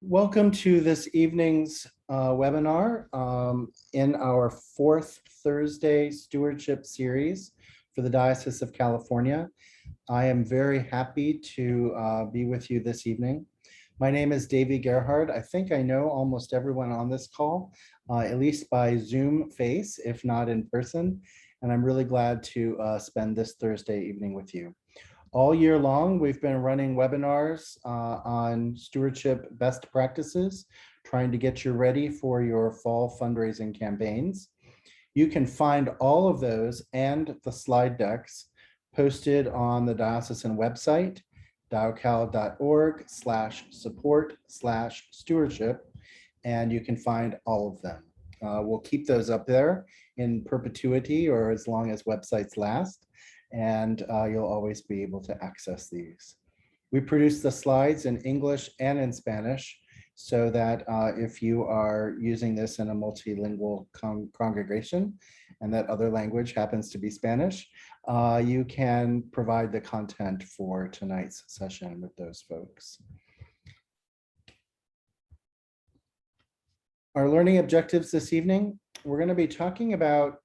Welcome to this evening's webinar in our fourth Thursday Stewardship series for the Diocese of California. I am very happy to be with you this evening. My name is Davey Gerhard. I think I know almost everyone on this call, at least by Zoom face, if not in person. And I'm really glad to spend this Thursday evening with you. All year long, we've been running webinars on stewardship best practices, trying to get you ready for your fall fundraising campaigns. You can find all of those and the slide decks posted on the diocesan website, diocal.org/support/stewardship, and you can find all of them. We'll keep those up there in perpetuity or as long as websites last, and you'll always be able to access these. We produce the slides in English and in Spanish so that if you are using this in a multilingual congregation and that other language happens to be Spanish, you can provide the content for tonight's session with those folks. Our learning objectives this evening, we're going to be talking about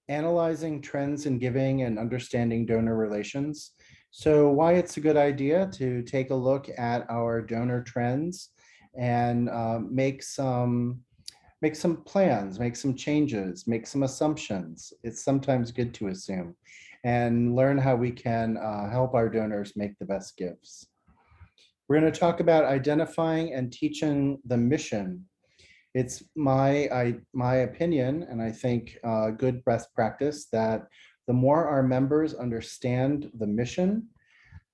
analyzing trends in giving and understanding donor relations. So why it's a good idea to take a look at our donor trends and make some plans, make some changes, make some assumptions. It's sometimes good to assume and learn how we can help our donors make the best gifts. We're going to talk about identifying and teaching the mission. It's my opinion, and I think good best practice, that the more our members understand the mission,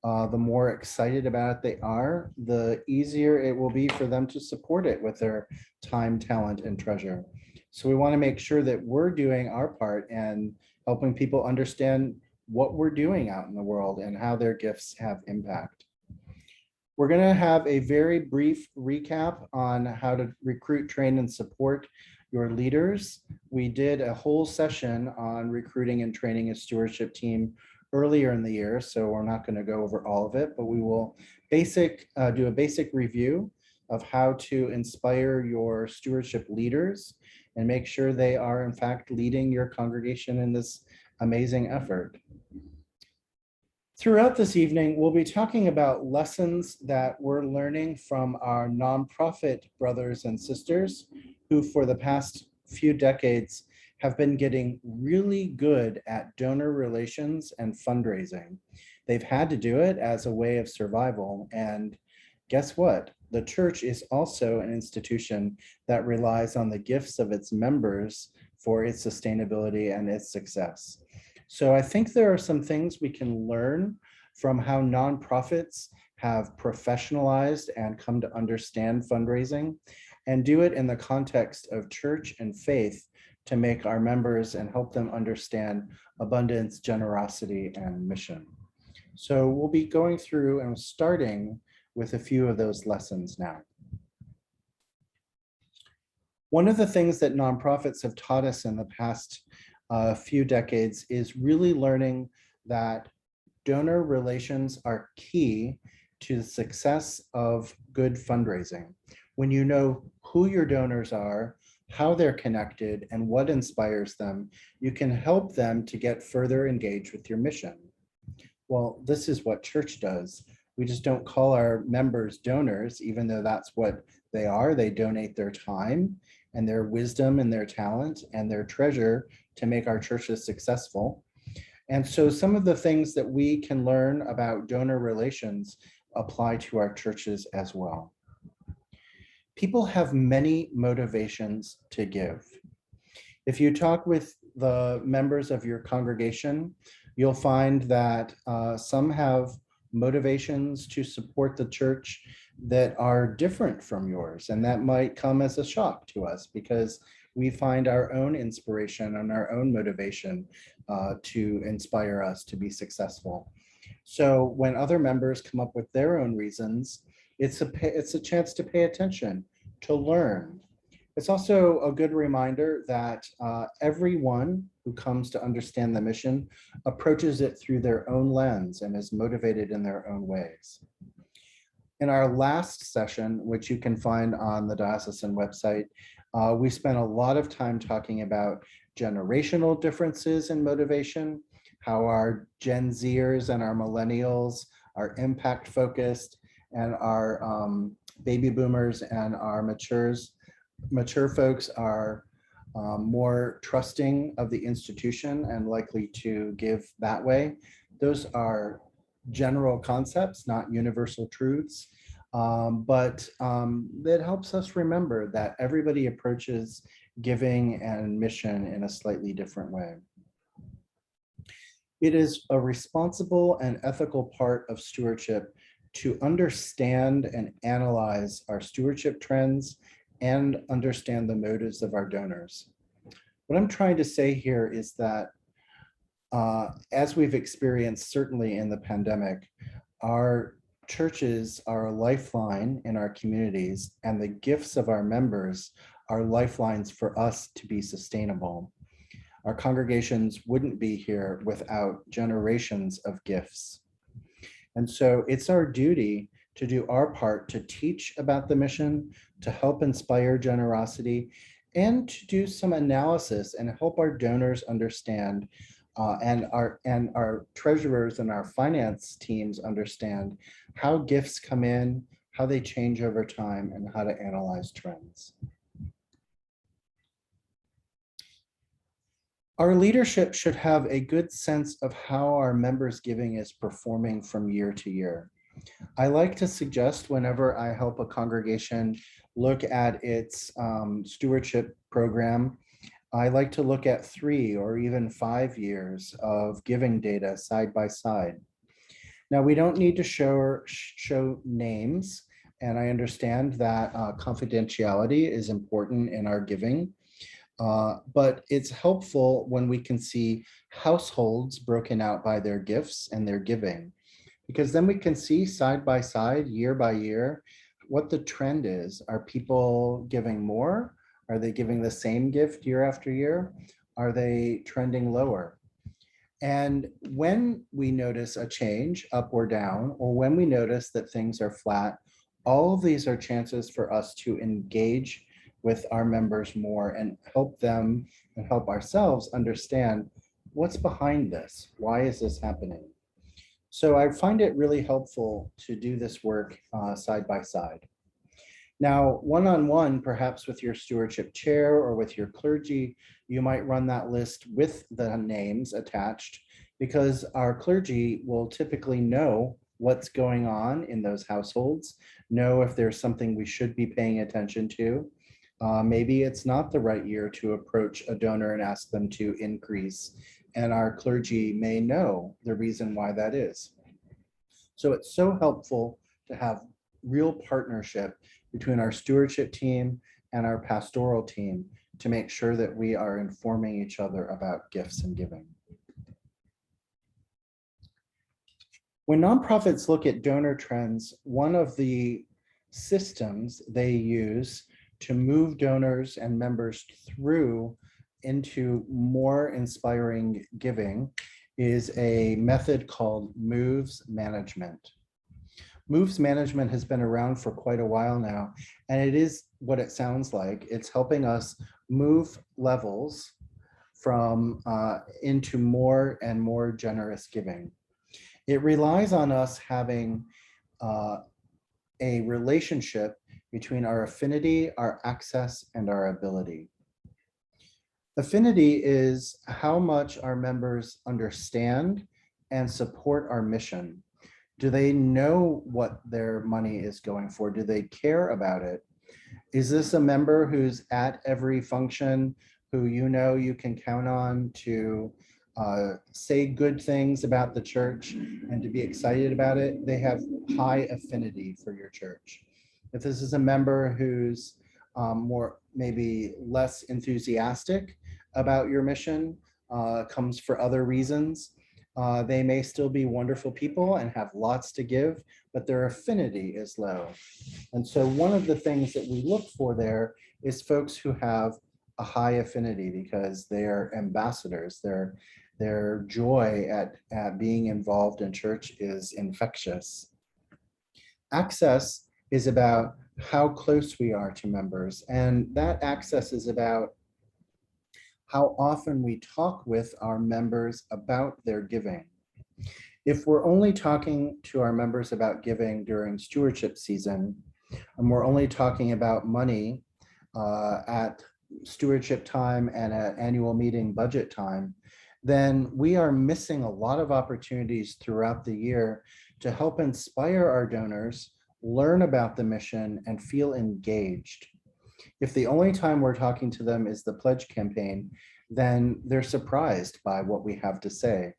the more excited about it they are, the easier it will be for them to support it with their time, talent, and treasure. So we want to make sure that we're doing our part and helping people understand what we're doing out in the world and how their gifts have impact. We're going to have a very brief recap on how to recruit, train, and support your leaders. We did a whole session on recruiting and training a stewardship team earlier in the year, so we're not going to go over all of it, but we will do a basic review of how to inspire your stewardship leaders and make sure they are in fact leading your congregation in this amazing effort. Throughout this evening, we'll be talking about lessons that we're learning from our nonprofit brothers and sisters who for the past few decades have been getting really good at donor relations and fundraising. They've had to do it as a way of survival. And guess what? The church is also an institution that relies on the gifts of its members for its sustainability and its success. So I think there are some things we can learn from how nonprofits have professionalized and come to understand fundraising and do it in the context of church and faith to make our members and help them understand abundance, generosity, and mission. So we'll be going through and starting with a few of those lessons now. One of the things that nonprofits have taught us in the past few decades is really learning that donor relations are key to the success of good fundraising. When you know who your donors are, how they're connected, and what inspires them, you can help them to get further engaged with your mission. Well, this is what church does. We just don't call our members donors, even though that's what they are. They donate their time and their wisdom and their talent and their treasure to make our churches successful. And so some of the things that we can learn about donor relations apply to our churches as well. People have many motivations to give. If you talk with the members of your congregation, you'll find that some have motivations to support the church that are different from yours. And that might come as a shock to us because we find our own inspiration and our own motivation to inspire us to be successful. So when other members come up with their own reasons, it's a chance to pay attention, to learn. It's also a good reminder that everyone who comes to understand the mission approaches it through their own lens and is motivated in their own ways. In our last session, which you can find on the diocesan website, we spent a lot of time talking about generational differences in motivation, how our Gen Zers and our millennials are impact focused, and our baby boomers and our mature folks are more trusting of the institution and likely to give that way. Those are general concepts, not universal truths. But it helps us remember that everybody approaches giving and mission in a slightly different way. It is a responsible and ethical part of stewardship to understand and analyze our stewardship trends and understand the motives of our donors. What I'm trying to say here is that as we've experienced certainly in the pandemic, our churches are a lifeline in our communities, and the gifts of our members are lifelines for us to be sustainable. Our congregations wouldn't be here without generations of gifts. And so it's our duty to do our part to teach about the mission, to help inspire generosity, and to do some analysis and help our donors understand and our treasurers and our finance teams understand how gifts come in, how they change over time, and how to analyze trends. Our leadership should have a good sense of how our members' giving is performing from year to year. I like to suggest whenever I help a congregation look at its stewardship program, I like to look at 3 or even 5 years of giving data side by side. Now, we don't need to show names, and I understand that confidentiality is important in our giving, but it's helpful when we can see households broken out by their gifts and their giving, because then we can see side by side, year by year, what the trend is. Are people giving more? Are they giving the same gift year after year? Are they trending lower? And when we notice a change up or down, or when we notice that things are flat, all of these are chances for us to engage with our members more and help them and help ourselves understand what's behind this. Why is this happening? So I find it really helpful to do this work side by side. Now, one-on-one, perhaps with your stewardship chair or with your clergy, you might run that list with the names attached, because our clergy will typically know what's going on in those households, know if there's something we should be paying attention to. Maybe it's not the right year to approach a donor and ask them to increase, and our clergy may know the reason why that is. So it's so helpful to have real partnership between our stewardship team and our pastoral team to make sure that we are informing each other about gifts and giving. When nonprofits look at donor trends, one of the systems they use to move donors and members through into more inspiring giving is a method called moves management. Moves management has been around for quite a while now, and it is what it sounds like. It's helping us move levels from into more and more generous giving. It relies on us having a relationship between our affinity, our access, and our ability. Affinity is how much our members understand and support our mission. Do they know what their money is going for? Do they care about it? Is this a member who's at every function, who you know you can count on to say good things about the church and to be excited about it? They have high affinity for your church. If this is a member who's more, maybe less enthusiastic about your mission, comes for other reasons, they may still be wonderful people and have lots to give, but their affinity is low. And so one of the things that we look for there is folks who have a high affinity, because they're ambassadors. Their joy at being involved in church is infectious. Access is about how close we are to members, and that access is about how often we talk with our members about their giving. If we're only talking to our members about giving during stewardship season, and we're only talking about money at stewardship time and at annual meeting budget time, then we are missing a lot of opportunities throughout the year to help inspire our donors, learn about the mission, and feel engaged. If the only time we're talking to them is the pledge campaign, then they're surprised by what we have to say.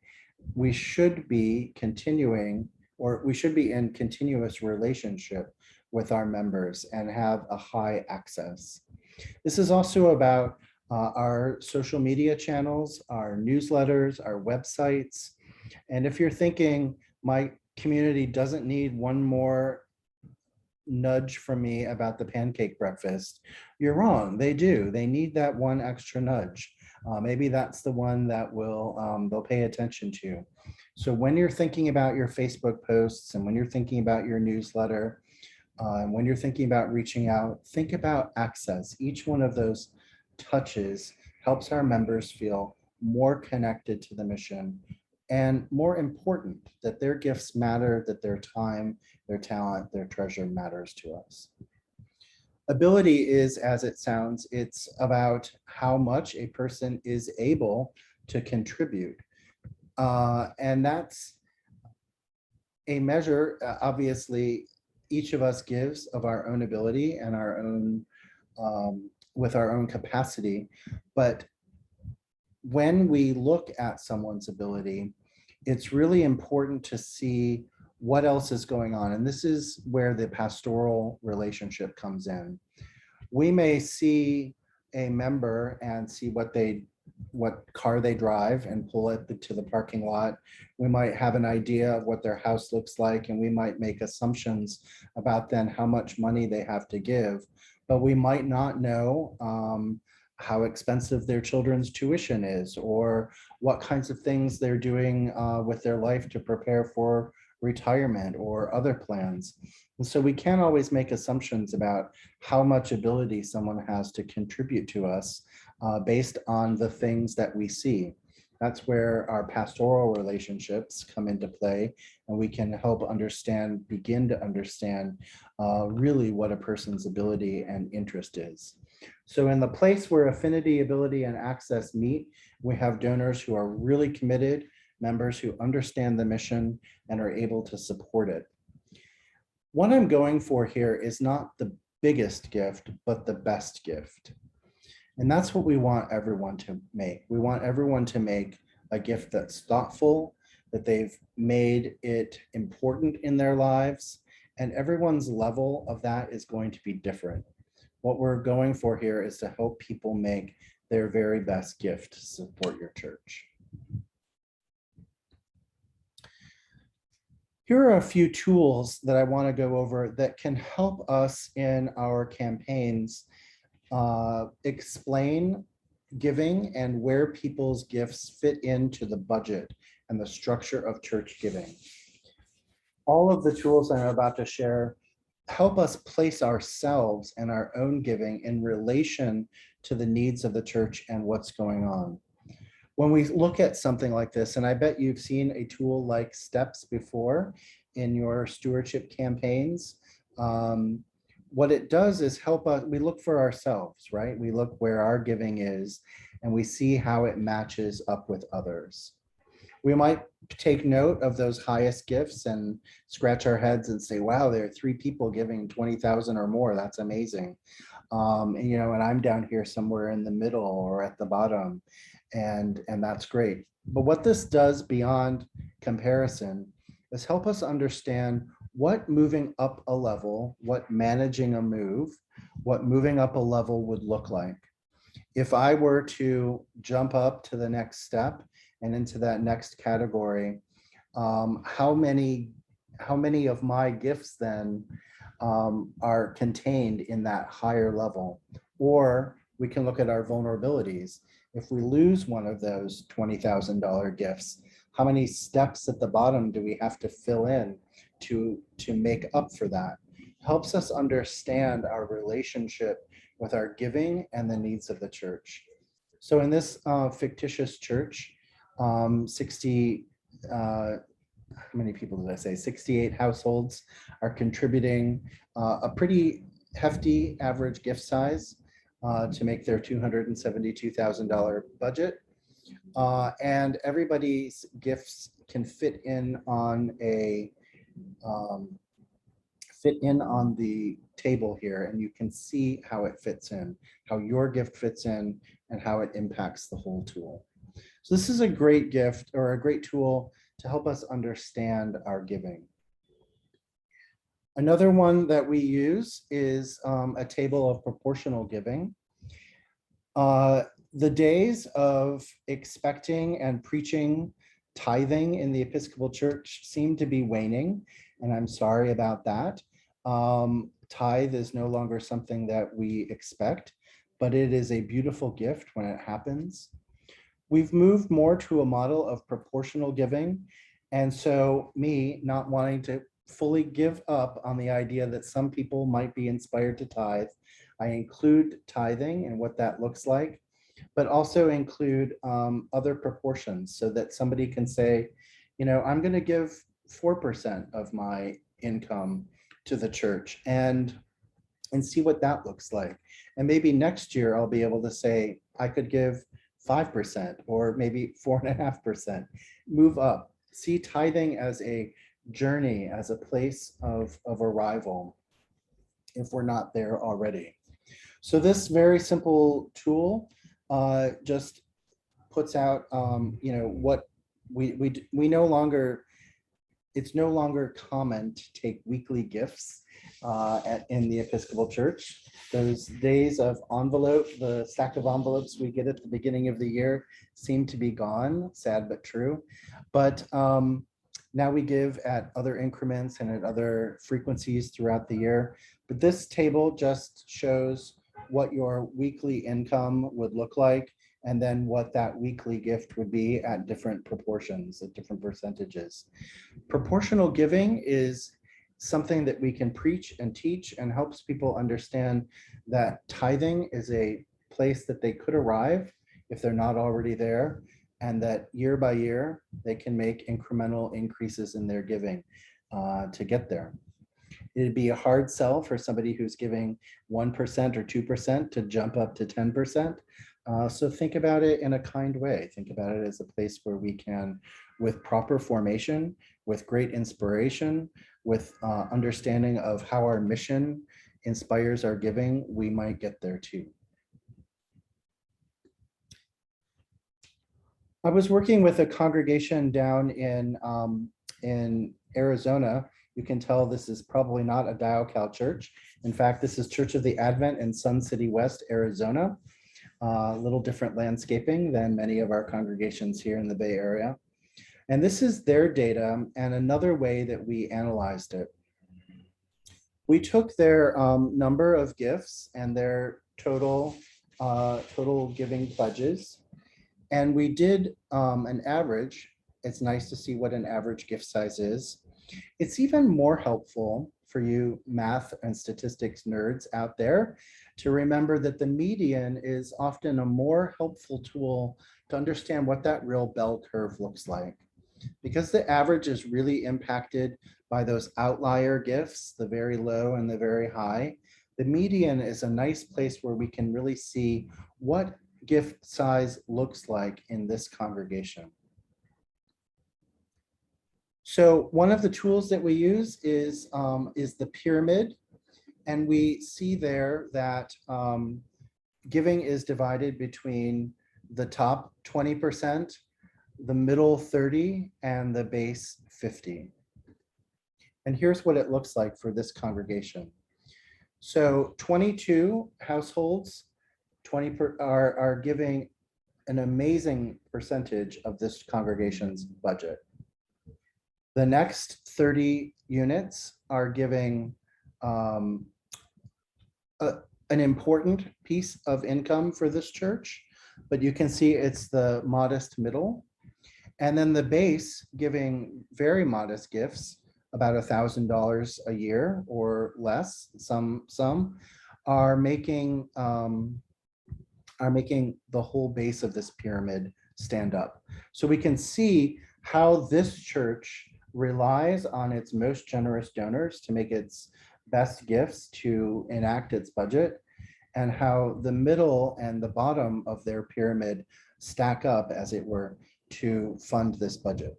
We should be continuing, or we should be in continuous relationship with our members and have a high access. This is also about our social media channels, our newsletters, our websites. And if you're thinking, my community doesn't need one more nudge from me about the pancake breakfast, you're wrong. They do. They need that one extra nudge. Maybe that's the one that they'll pay attention to. So when you're thinking about your Facebook posts, and when you're thinking about your newsletter, and when you're thinking about reaching out, think about access. Each one of those touches helps our members feel more connected to the mission, and more important, that their gifts matter, that their time, their talent, their treasure matters to us. Ability is, as it sounds, it's about how much a person is able to contribute. And that's a measure, obviously, each of us gives of our own ability and our own, with our own capacity. But when we look at someone's ability, it's really important to see what else is going on. And this is where the pastoral relationship comes in. We may see a member and see what car they drive and pull it to the parking lot. We might have an idea of what their house looks like, and we might make assumptions about then how much money they have to give, but we might not know how expensive their children's tuition is, or what kinds of things they're doing with their life to prepare for retirement or other plans. And so we can't always make assumptions about how much ability someone has to contribute to us based on the things that we see. That's where our pastoral relationships come into play, and we can help begin to understand really what a person's ability and interest is. So in the place where affinity, ability, and access meet, we have donors who are really committed, members who understand the mission and are able to support it. What I'm going for here is not the biggest gift, but the best gift. And that's what we want everyone to make. We want everyone to make a gift that's thoughtful, that they've made it important in their lives, and everyone's level of that is going to be different. What we're going for here is to help people make their very best gift to support your church. Here are a few tools that I want to go over that can help us in our campaigns explain giving and where people's gifts fit into the budget and the structure of church giving. All of the tools I'm about to share help us place ourselves and our own giving in relation to the needs of the church and what's going on. When we look at something like this, and I bet you've seen a tool like Steps before in your stewardship campaigns, what it does is help us, we look for ourselves, right? We look where our giving is, and we see how it matches up with others. We might take note of those highest gifts and scratch our heads and say, wow, there are 3 people giving 20,000 or more. That's amazing. And I'm down here somewhere in the middle or at the bottom, and that's great. But what this does beyond comparison is help us understand what moving up a level, what managing a move, what moving up a level would look like. If I were to jump up to the next step and into that next category, how many of my gifts then are contained in that higher level? Or we can look at our vulnerabilities. If we lose one of those $20,000 gifts, how many steps at the bottom do we have to fill in to make up for that. Helps us understand our relationship with our giving and the needs of the church. So in this fictitious church, 60, how many people did I say? 68 households are contributing a pretty hefty average gift size to make their $272,000 budget. And everybody's gifts can fit in on the table here, and you can see how it fits in, how your gift fits in, and how it impacts the whole tool. So this is a great gift or a great tool to help us understand our giving. Another one that we use is a table of proportional giving. The days of expecting and preaching tithing in the Episcopal Church seem to be waning, and I'm sorry about that. Tithe is no longer something that we expect, but it is a beautiful gift when it happens. We've moved more to a model of proportional giving, and so me not wanting to fully give up on the idea that some people might be inspired to tithe, I include tithing and what that looks like, but also include other proportions so that somebody can say, you know, I'm going to give 4% of my income to the church and see what that looks like. And maybe next year I'll be able to say I could give 5% or maybe 4.5%, move up. See tithing as a journey, as a place of arrival if we're not there already. So this very simple tool just puts out, you know, what we no longer, it's no longer common to take weekly gifts in the Episcopal Church. Those days of envelope, the stack of envelopes we get at the beginning of the year seem to be gone, sad but true. But now we give at other increments and at other frequencies throughout the year. But this table just shows what your weekly income would look like, and then what that weekly gift would be at different proportions, at different percentages. Proportional giving is something that we can preach and teach and helps people understand that tithing is a place that they could arrive if they're not already there, and that year by year, they can make incremental increases in their giving to get there. It'd be a hard sell for somebody who's giving 1% or 2% to jump up to 10%. So think about it in a kind way. Think about it as a place where we can, with proper formation, with great inspiration, with understanding of how our mission inspires our giving, we might get there too. I was working with a congregation down in Arizona. You can tell this is probably not a Dial-Cal church. In fact, this is Church of the Advent in Sun City West, Arizona. A little different landscaping than many of our congregations here in the Bay Area. And this is their data and another way that we analyzed it. We took their number of gifts and their total giving pledges, and we did an average. It's nice to see what an average gift size is. It's even more helpful for you math and statistics nerds out there to remember that the median is often a more helpful tool to understand what that real bell curve looks like. Because the average is really impacted by those outlier gifts, the very low and the very high, the median is a nice place where we can really see what gift size looks like in this congregation. So one of the tools that we use is the pyramid. And we see there that giving is divided between the top 20%, the middle 30, and the base 50. And here's what it looks like for this congregation. So 22 households are giving an amazing percentage of this congregation's budget. The next 30 units are giving an important piece of income for this church, but you can see it's the modest middle. And then the base giving very modest gifts about $1,000 a year or less, some are making the whole base of this pyramid stand up. So we can see how this church relies on its most generous donors to make its best gifts to enact its budget, and how the middle and the bottom of their pyramid stack up, as it were, to fund this budget.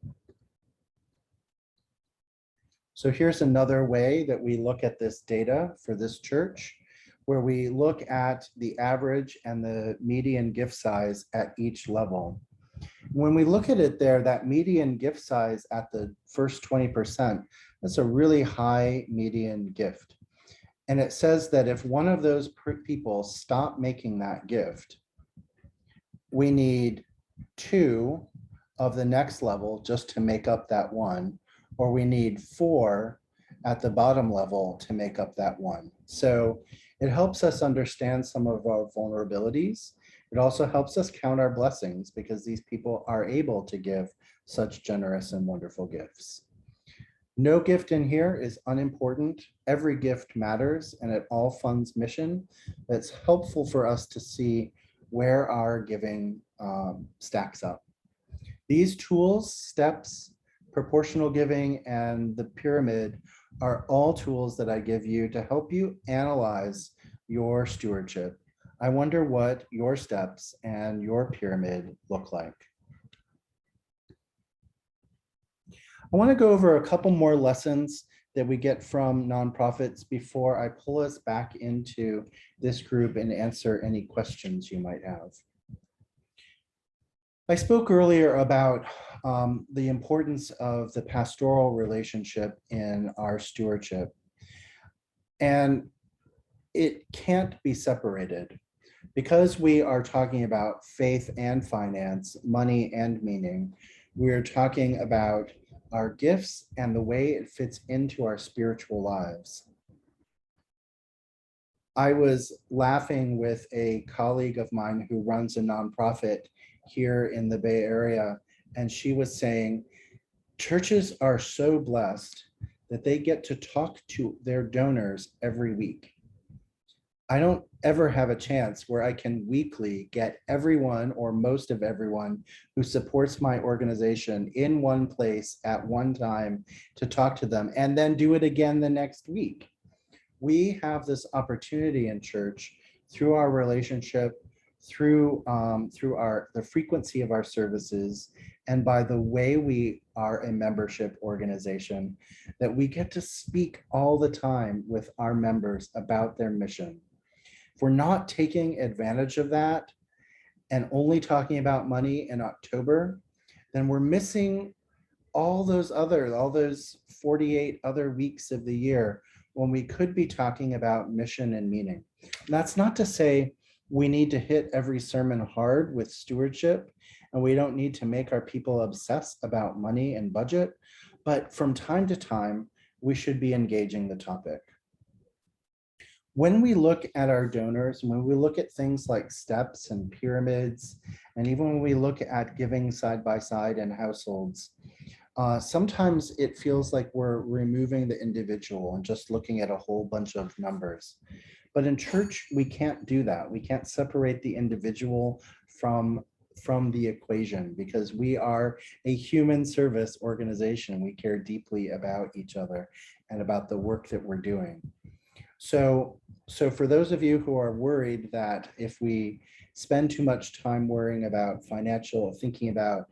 So here's another way that we look at this data for this church, where we look at the average and the median gift size at each level. When we look at it there, that median gift size at the first 20%, that's a really high median gift. And it says that if one of those people stop making that gift, we need 2 of the next level just to make up that 1, or we need 4 at the bottom level to make up that 1. So it helps us understand some of our vulnerabilities. It also helps us count our blessings, because these people are able to give such generous and wonderful gifts. No gift in here is unimportant. Every gift matters, and it all funds mission. That's helpful for us to see where our giving stacks up. These tools, steps, proportional giving, and the pyramid are all tools that I give you to help you analyze your stewardship. I wonder what your steps and your pyramid look like. I want to go over a couple more lessons that we get from nonprofits before I pull us back into this group and answer any questions you might have. I spoke earlier about the importance of the pastoral relationship in our stewardship, and it can't be separated. Because we are talking about faith and finance, money and meaning, we're talking about our gifts and the way it fits into our spiritual lives. I was laughing with a colleague of mine who runs a nonprofit here in the Bay Area, and she was saying, churches are so blessed that they get to talk to their donors every week. I don't ever have a chance where I can weekly get everyone or most of everyone who supports my organization in one place at one time to talk to them and then do it again the next week. We have this opportunity in church through our relationship, through the frequency of our services, and by the way we are a membership organization, that we get to speak all the time with our members about their mission. If we're not taking advantage of that and only talking about money in October, then we're missing all those 48 other weeks of the year when we could be talking about mission and meaning. And that's not to say we need to hit every sermon hard with stewardship, and we don't need to make our people obsess about money and budget, but from time to time, we should be engaging the topic. When we look at our donors, when we look at things like steps and pyramids, and even when we look at giving side by side in households, sometimes it feels like we're removing the individual and just looking at a whole bunch of numbers. But in church, we can't do that. We can't separate the individual from the equation, because we are a human service organization. We care deeply about each other and about the work that we're doing. So for those of you who are worried that if we spend too much time worrying about thinking about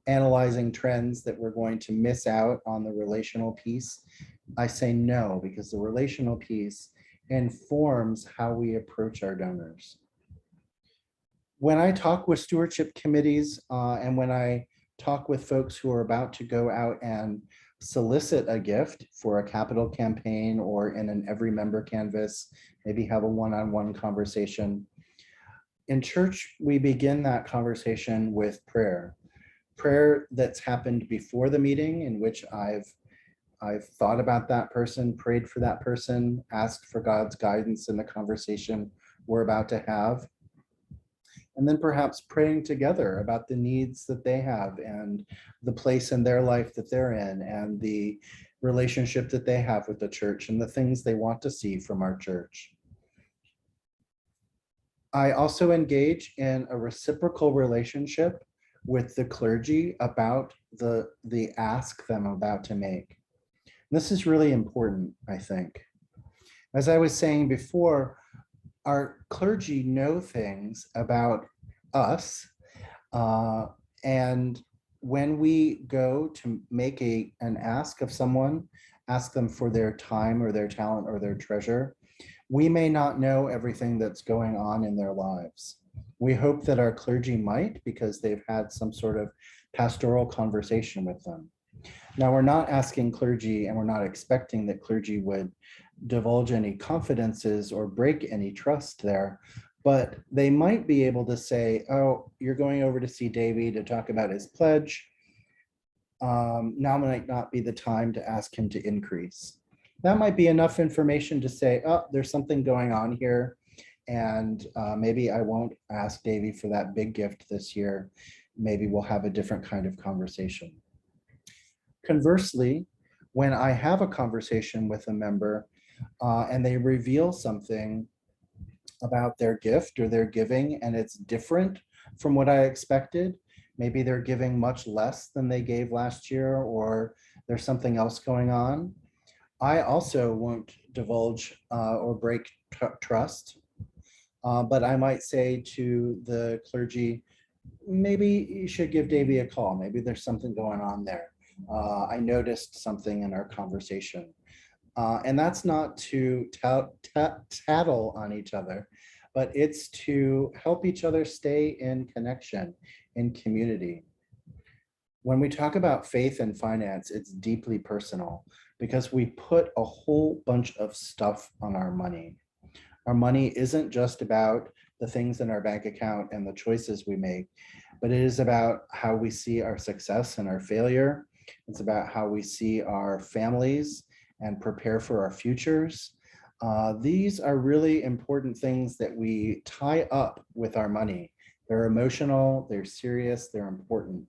analyzing trends, that we're going to miss out on the relational piece, I say no, because the relational piece informs how we approach our donors. When I talk with stewardship committees and when I talk with folks who are about to go out and solicit a gift for a capital campaign or in an every member canvas, maybe have a one-on-one conversation. In church, we begin that conversation with prayer. Prayer that's happened before the meeting, in which I've thought about that person, prayed for that person, asked for God's guidance in the conversation we're about to have. And then perhaps praying together about the needs that they have and the place in their life that they're in, and the relationship that they have with the church and the things they want to see from our church. I also engage in a reciprocal relationship with the clergy about the ask them about to make. This is really important, I think. As I was saying before, our clergy know things about us, and when we go to make an ask of someone, ask them for their time or their talent or their treasure, we may not know everything that's going on in their lives. We hope that our clergy might, because they've had some sort of pastoral conversation with them. Now, we're not asking clergy and we're not expecting that clergy would divulge any confidences or break any trust there, but they might be able to say, oh, you're going over to see Davey to talk about his pledge. Now might not be the time to ask him to increase. That might be enough information to say, oh, there's something going on here, and maybe I won't ask Davey for that big gift this year. Maybe we'll have a different kind of conversation. Conversely, when I have a conversation with a member and they reveal something about their gift or their giving and it's different from what I expected, maybe they're giving much less than they gave last year, or there's something else going on, I also won't divulge or break trust, but I might say to the clergy, maybe you should give Davey a call. Maybe there's something going on there. I noticed something in our conversation. And that's not to tattle on each other, but it's to help each other stay in connection, in community. When we talk about faith and finance, it's deeply personal because we put a whole bunch of stuff on our money. Our money isn't just about the things in our bank account and the choices we make, but it is about how we see our success and our failure. It's about how we see our families and prepare for our futures. These are really important things that we tie up with our money. They're emotional, they're serious, they're important.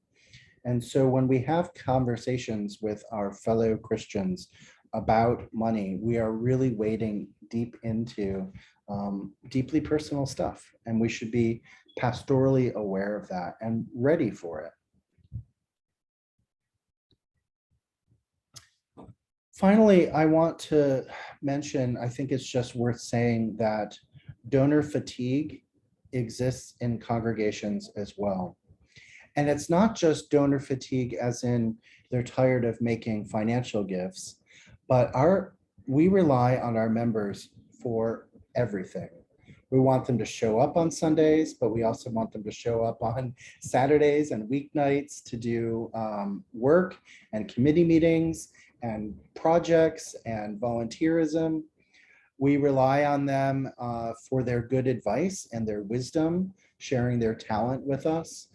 And so when we have conversations with our fellow Christians about money, we are really wading deep into deeply personal stuff, and we should be pastorally aware of that and ready for it. Finally, I want to mention, I think it's just worth saying that donor fatigue exists in congregations as well. And it's not just donor fatigue as in they're tired of making financial gifts, but we rely on our members for everything. We want them to show up on Sundays, but we also want them to show up on Saturdays and weeknights to do work and committee meetings and projects and volunteerism. We rely on them for their good advice and their wisdom, sharing their talent with us.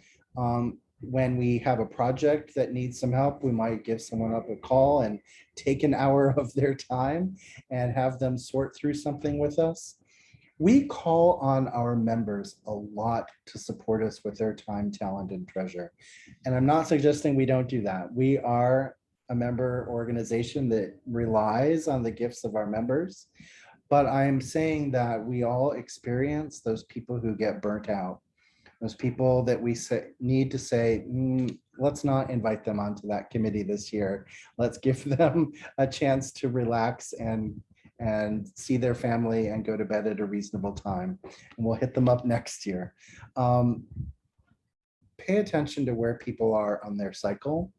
When we have a project that needs some help, we might give someone up a call and take an hour of their time and have them sort through something with us. We call on our members a lot to support us with their time, talent, and treasure. And I'm not suggesting we don't do that. We are a member organization that relies on the gifts of our members. But I'm saying that we all experience those people who get burnt out. Those people that we need to say, let's not invite them onto that committee this year. Let's give them a chance to relax and see their family and go to bed at a reasonable time. And we'll hit them up next year. Pay attention to where people are on their cycle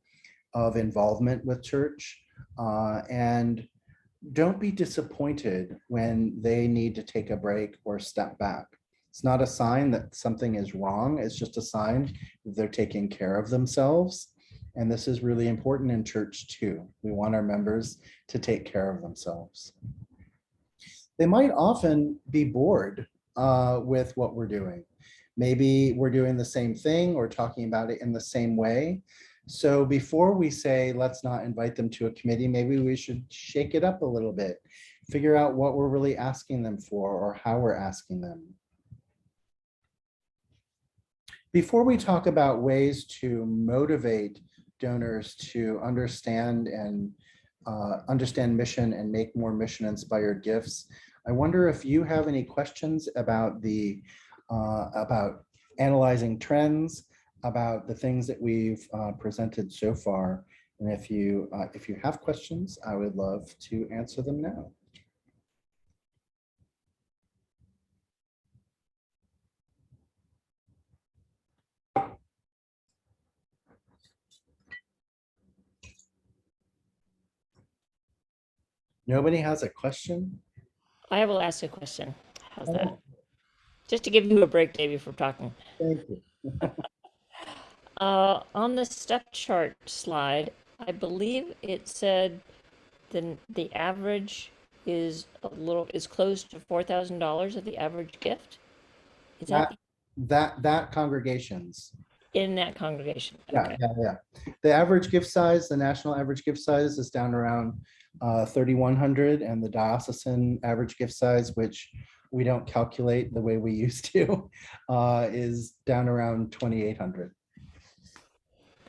of involvement with church, and don't be disappointed when they need to take a break or step back. It's not a sign that something is wrong. It's just a sign that they're taking care of themselves. And this is really important in church too. We want our members to take care of themselves. They might often be bored with what we're doing. Maybe we're doing the same thing or talking about it in the same way. So before we say, let's not invite them to a committee, maybe we should shake it up a little bit, figure out what we're really asking them for or how we're asking them. Before we talk about ways to motivate donors to understand and understand mission and make more mission-inspired gifts. I wonder if you have any questions about about analyzing trends, about the things that we've presented so far. And if you have questions, I would love to answer them now. Nobody has a question? I will ask a question. How's that? Oh, Just to give you a break, Davey, from talking. thank you. On the step chart slide, I believe it said the average is close to $4,000 of the average gift. Is that That congregations. in that congregation? Yeah, Okay. yeah. The average gift size, the national average gift size is down around 3,100, and the diocesan average gift size, which we don't calculate the way we used to, is down around 2,800.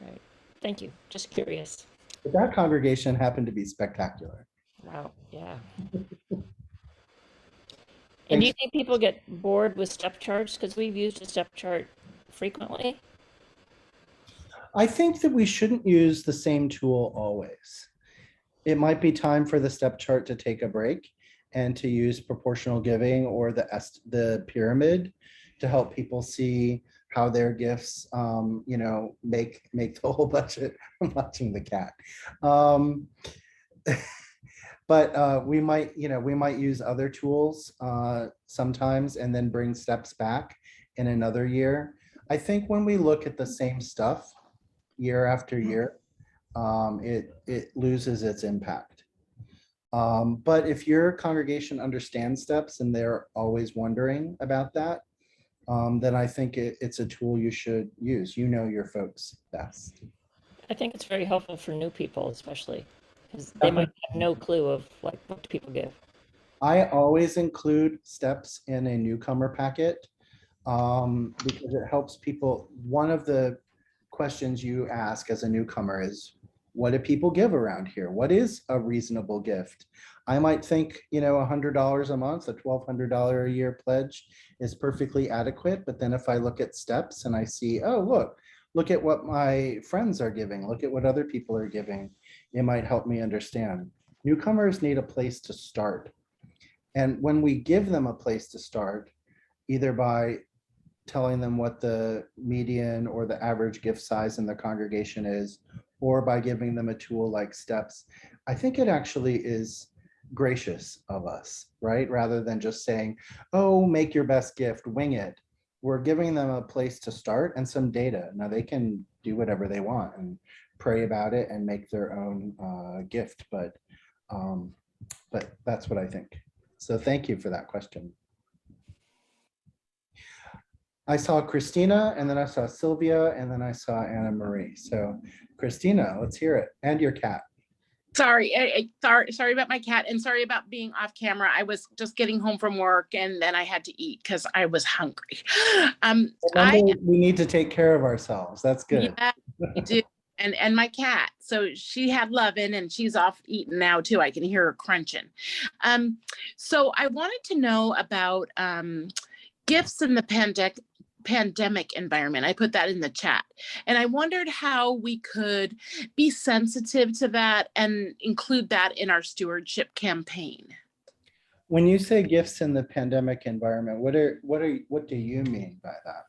Right. Thank you. Just curious. But that congregation happened to be spectacular. Wow. Yeah. And do Thanks. you think people get bored with step charts? Because we've used a step chart frequently. I think that we shouldn't use the same tool always. It might be time for the step chart to take a break and to use proportional giving or the pyramid to help people see how their gifts, make the whole budget. I'm watching the cat. But we might use other tools sometimes and then bring steps back in another year. I think when we look at the same stuff year after year, it loses its impact. But if your congregation understands steps and they're always wondering about that, then I think it's a tool you should use. You know your folks best. I think it's very helpful for new people, especially because they might have no clue of like what do people give. I always include steps in a newcomer packet because it helps people. One of the questions you ask as a newcomer is, what do people give around here? What is a reasonable gift? I might think, $100 a month, a $1,200 a year pledge is perfectly adequate. But then if I look at steps and I see, oh, look at what my friends are giving. Look at what other people are giving. It might help me understand. Newcomers need a place to start. And when we give them a place to start, either by telling them what the median or the average gift size in the congregation is, or by giving them a tool like steps, I think it actually is gracious of us, right? Rather than just saying, oh, make your best gift, wing it. We're giving them a place to start and some data. Now they can do whatever they want and pray about it and make their own gift, but that's what I think. So thank you for that question. I saw Christina, and then I saw Sylvia, and then I saw Anna Marie. So Christina, let's hear it. And your cat. Sorry, sorry about my cat, and sorry about being off camera. I was just getting home from work, and then I had to eat because I was hungry. We need to take care of ourselves. That's good. Yeah, you do. And my cat, so she had loving, and she's off eating now too. I can hear her crunching. So I wanted to know about gifts in the pandemic environment. I put that in the chat, and I wondered how we could be sensitive to that and include that in our stewardship campaign. When you say gifts in the pandemic environment, what do you mean by that?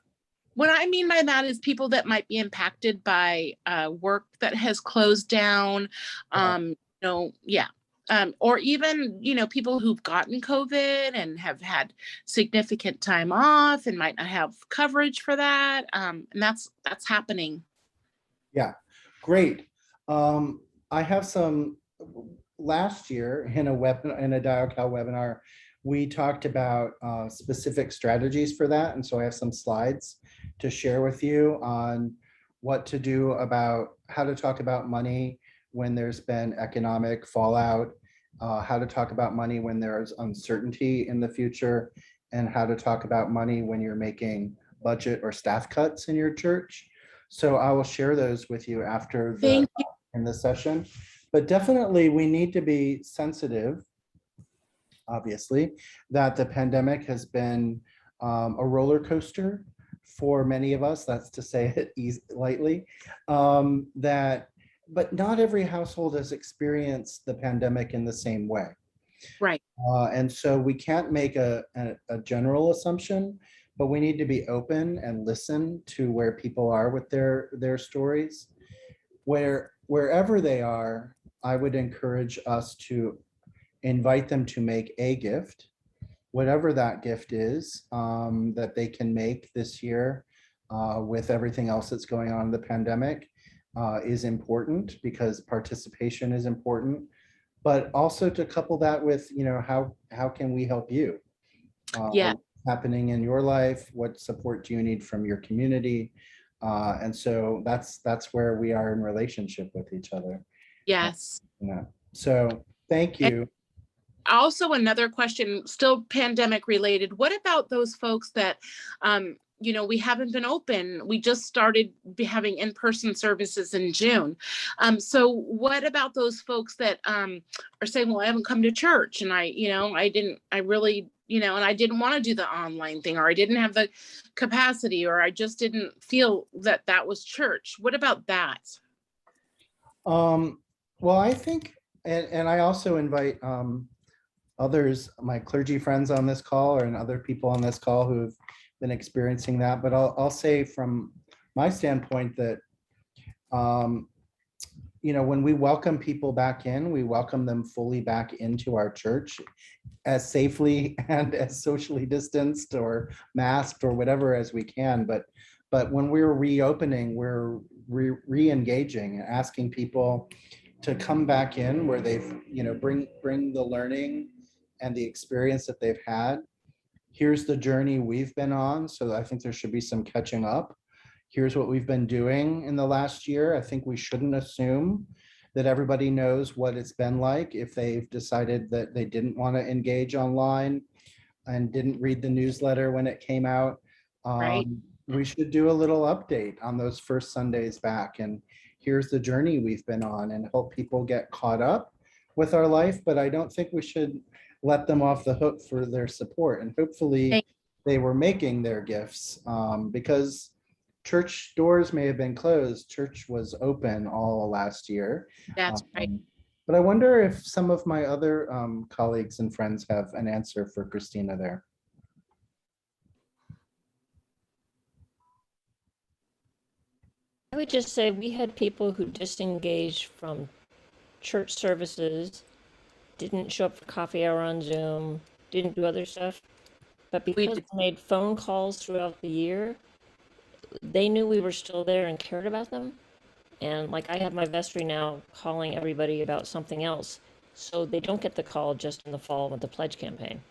What I mean by that is people that might be impacted by work that has closed down, or even, people who've gotten COVID and have had significant time off and might not have coverage for that. And that's happening. Yeah, great. I have some, last year in a DialCal webinar, we talked about specific strategies for that. And so I have some slides to share with you on what to do about how to talk about money when there's been economic fallout, how to talk about money when there's uncertainty in the future, and how to talk about money when you're making budget or staff cuts in your church. So I will share those with you after in the session. But definitely we need to be sensitive, obviously, that the pandemic has been a roller coaster for many of us. That's to say it lightly. But not every household has experienced the pandemic in the same way. Right. And so we can't make a general assumption, but we need to be open and listen to where people are with their stories. Wherever they are, I would encourage us to invite them to make a gift, whatever that gift is, that they can make this year with everything else that's going on in the pandemic is important, because participation is important. But also to couple that with, how can we help you? Yeah. What's happening in your life? What support do you need from your community? And so that's where we are in relationship with each other. Yes. So thank And you. also another question, still pandemic related. What about those folks that, we haven't been open. We just started having in-person services in June. So what about those folks that are saying, well, I haven't come to church, and I really, and I didn't want to do the online thing, or I didn't have the capacity, or I just didn't feel that was church. What about that? Well, I think, and I also invite others, my clergy friends on this call, and other people on this call who've been experiencing that. But I'll say from my standpoint that, when we welcome people back in, we welcome them fully back into our church as safely and as socially distanced or masked or whatever as we can. But when we're reopening, we're re-engaging and asking people to come back in where they've, bring the learning and the experience that they've had. Here's the journey we've been on. So I think there should be some catching up. Here's what we've been doing in the last year. I think we shouldn't assume that everybody knows what it's been like if they've decided that they didn't want to engage online and didn't read the newsletter when it came out. Right. We should do a little update on those first Sundays back, and here's the journey we've been on, and help people get caught up with our life. But I don't think we should let them off the hook for their support. And hopefully they were making their gifts, because church doors may have been closed. Church was open all last year. That's right. But I wonder if some of my other colleagues and friends have an answer for Christina there. I would just say we had people who disengaged from church services, didn't show up for coffee hour on Zoom, didn't do other stuff. But because we made phone calls throughout the year, they knew we were still there and cared about them. And like I have my vestry now calling everybody about something else. So they don't get the call just in the fall with the pledge campaign.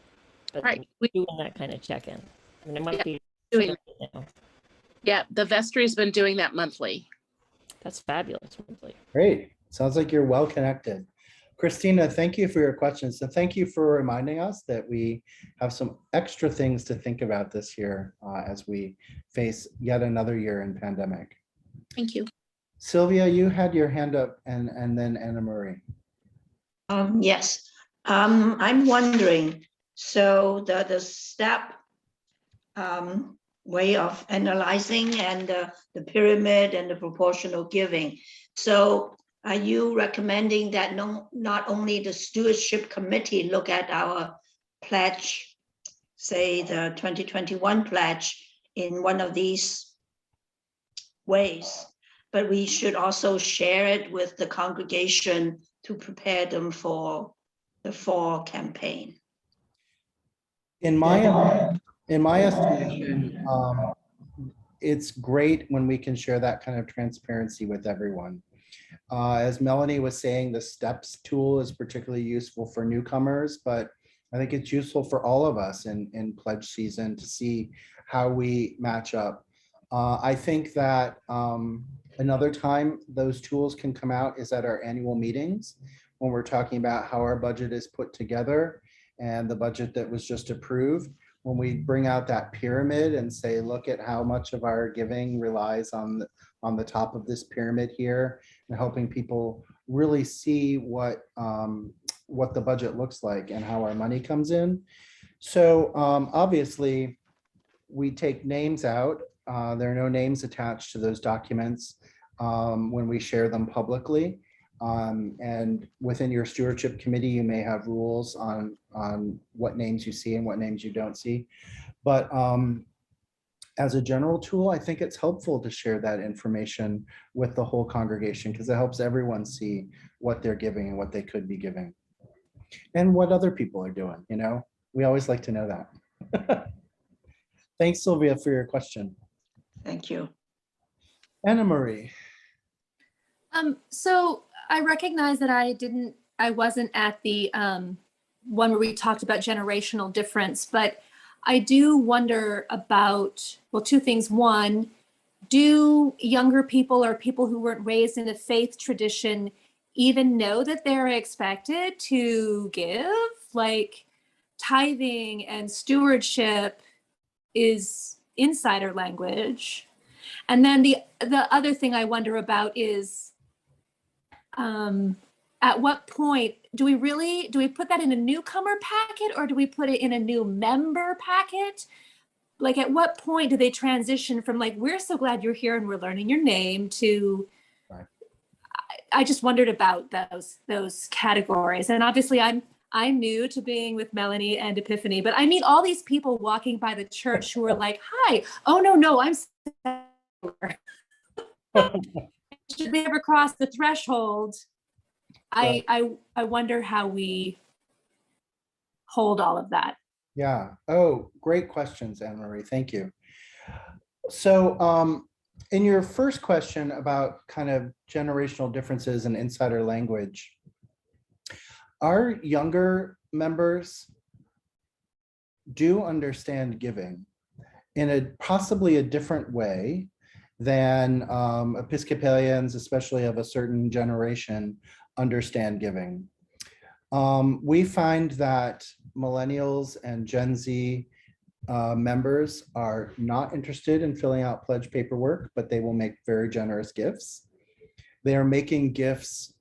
But Right. doing that kind of check-in. I mean, it might be doing now. Yeah, the vestry's been doing that monthly. That's fabulous. Monthly. Great. Sounds like you're well connected. Christina, thank you for your questions. And thank you for reminding us that we have some extra things to think about this year as we face yet another year in pandemic. Thank you. Sylvia, you had your hand up, and then Anna Marie. Yes, I'm wondering, so the step way of analyzing and the pyramid and the proportional giving. So are you recommending that not only the stewardship committee look at our pledge, say the 2021 pledge in one of these ways, but we should also share it with the congregation to prepare them for the fall campaign? In my estimation, it's great when we can share that kind of transparency with everyone. As Melanie was saying, the STEPS tool is particularly useful for newcomers, but I think it's useful for all of us in pledge season to see how we match up. I think that another time those tools can come out is at our annual meetings, when we're talking about how our budget is put together and the budget that was just approved. When we bring out that pyramid and say, look at how much of our giving relies on the top of this pyramid here, and helping people really see what the budget looks like and how our money comes in. So obviously, we take names out. There are no names attached to those documents when we share them publicly. And within your stewardship committee, you may have rules on what names you see and what names you don't see. But as a general tool, I think it's helpful to share that information with the whole congregation because it helps everyone see what they're giving and what they could be giving and what other people are doing. You know, we always like to know that. Thanks, Sylvia, for your question. Thank you. Anna Marie. So I recognize that I wasn't at the one where we talked about generational difference, but I do wonder about, well, two things. One, do younger people or people who weren't raised in a faith tradition even know that they're expected to give? Like tithing and stewardship is insider language. And then the other thing I wonder about is, at what point do we put that in a newcomer packet or do we put it in a new member packet? Like at what point do they transition from like, we're so glad you're here and we're learning your name to, Right. I just wondered about those categories. And obviously I'm new to being with Melanie and Epiphany, but I meet all these people walking by the church who are like, hi, oh no, I'm should they ever cross the threshold? I wonder how we hold all of that. Yeah. Oh, great questions, Anna Marie. Thank you. So in your first question about kind of generational differences in insider language, our younger members do understand giving in a possibly a different way than Episcopalians, especially of a certain generation, understand giving. We find that millennials and Gen Z members are not interested in filling out pledge paperwork, but they will make very generous gifts. They are making gifts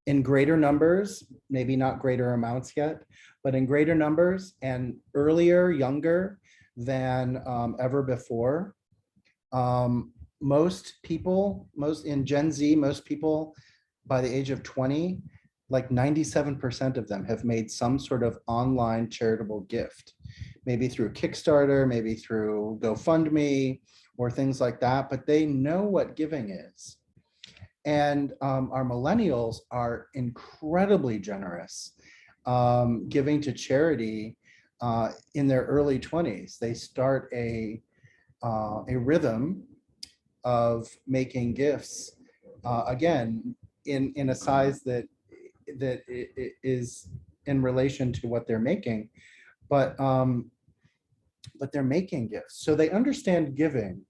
in greater numbers, maybe not greater amounts yet, but in greater numbers and earlier, younger than ever before. Most in Gen Z, most people by the age of 20, like 97% of them have made some sort of online charitable gift, maybe through Kickstarter, maybe through GoFundMe or things like that, but they know what giving is. And our millennials are incredibly generous, giving to charity in their early 20s. They start a rhythm of making gifts, again, in a size that is in relation to what they're making, but they're making gifts. So they understand giving.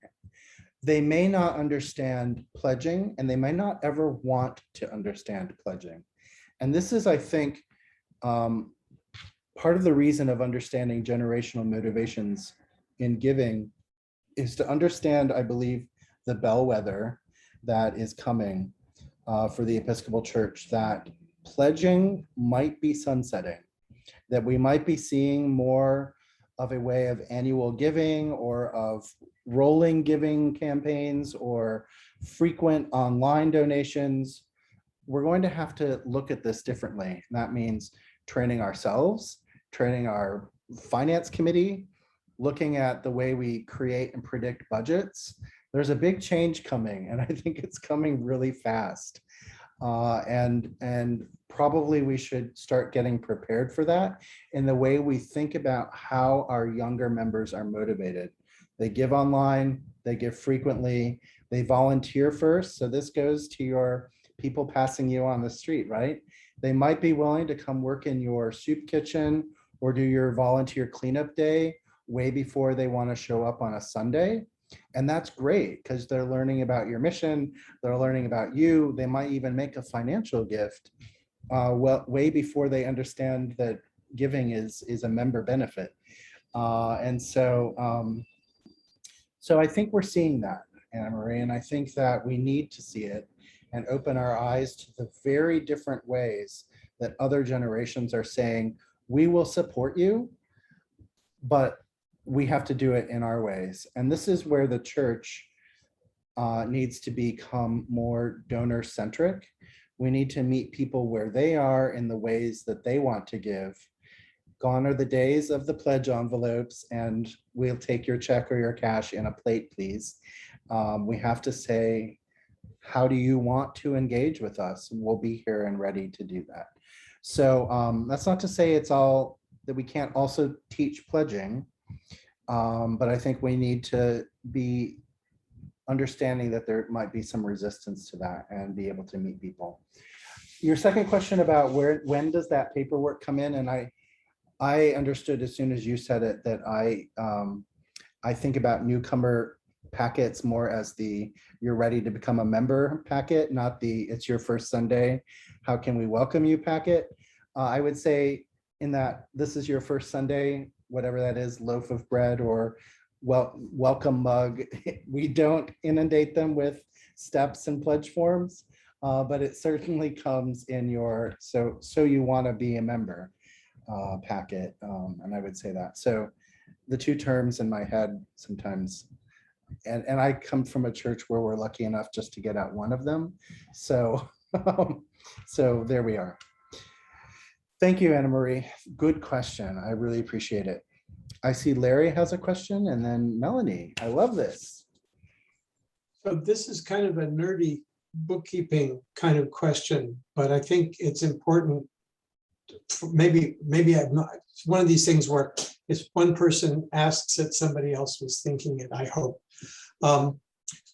They may not understand pledging, and they may not ever want to understand pledging. And this is, I think, part of the reason of understanding generational motivations in giving is to understand, I believe, the bellwether that is coming for the Episcopal Church, that pledging might be sunsetting, that we might be seeing more of a way of annual giving or of rolling giving campaigns or frequent online donations. We're going to have to look at this differently. And that means training ourselves, training our finance committee, looking at the way we create and predict budgets. There's a big change coming, and I think it's coming really fast. And probably we should start getting prepared for that in the way we think about how our younger members are motivated. They give online, they give frequently, they volunteer first. So this goes to your people passing you on the street, right? They might be willing to come work in your soup kitchen or do your volunteer cleanup day way before they want to show up on a Sunday. And that's great because they're learning about your mission, they're learning about you. They might even make a financial gift way before they understand that giving is a member benefit. And so I think we're seeing that, Anna Marie, and I think that we need to see it. and open our eyes to the very different ways that other generations are saying, we will support you, but we have to do it in our ways. And this is where the church needs to become more donor centric. We need to meet people where they are in the ways that they want to give. Gone are the days of the pledge envelopes and we'll take your check or your cash in a plate, please. We have to say, how do you want to engage with us? And we'll be here and ready to do that. So that's not to say it's all that we can't also teach pledging, but I think we need to be understanding that there might be some resistance to that and be able to meet people. Your second question about when does that paperwork come in? And I understood as soon as you said it that I think about newcomer packets more as the you're ready to become a member packet, not the it's your first Sunday, how can we welcome you packet. I would say in that this is your first Sunday, whatever that is, loaf of bread or welcome mug. We don't inundate them with steps and pledge forms, but it certainly comes in your so you want to be a member packet, and I would say that. So the two terms in my head sometimes, and I come from a church where we're lucky enough just to get out one of them. So so there we are. Thank you, Anna Marie. Good question. I really appreciate it. I see Larry has a question and then Melanie. I love this. So this is kind of a nerdy bookkeeping kind of question, but I think it's important. Maybe I'm not. It's one of these things where if one person asks it, somebody else was thinking it, I hope.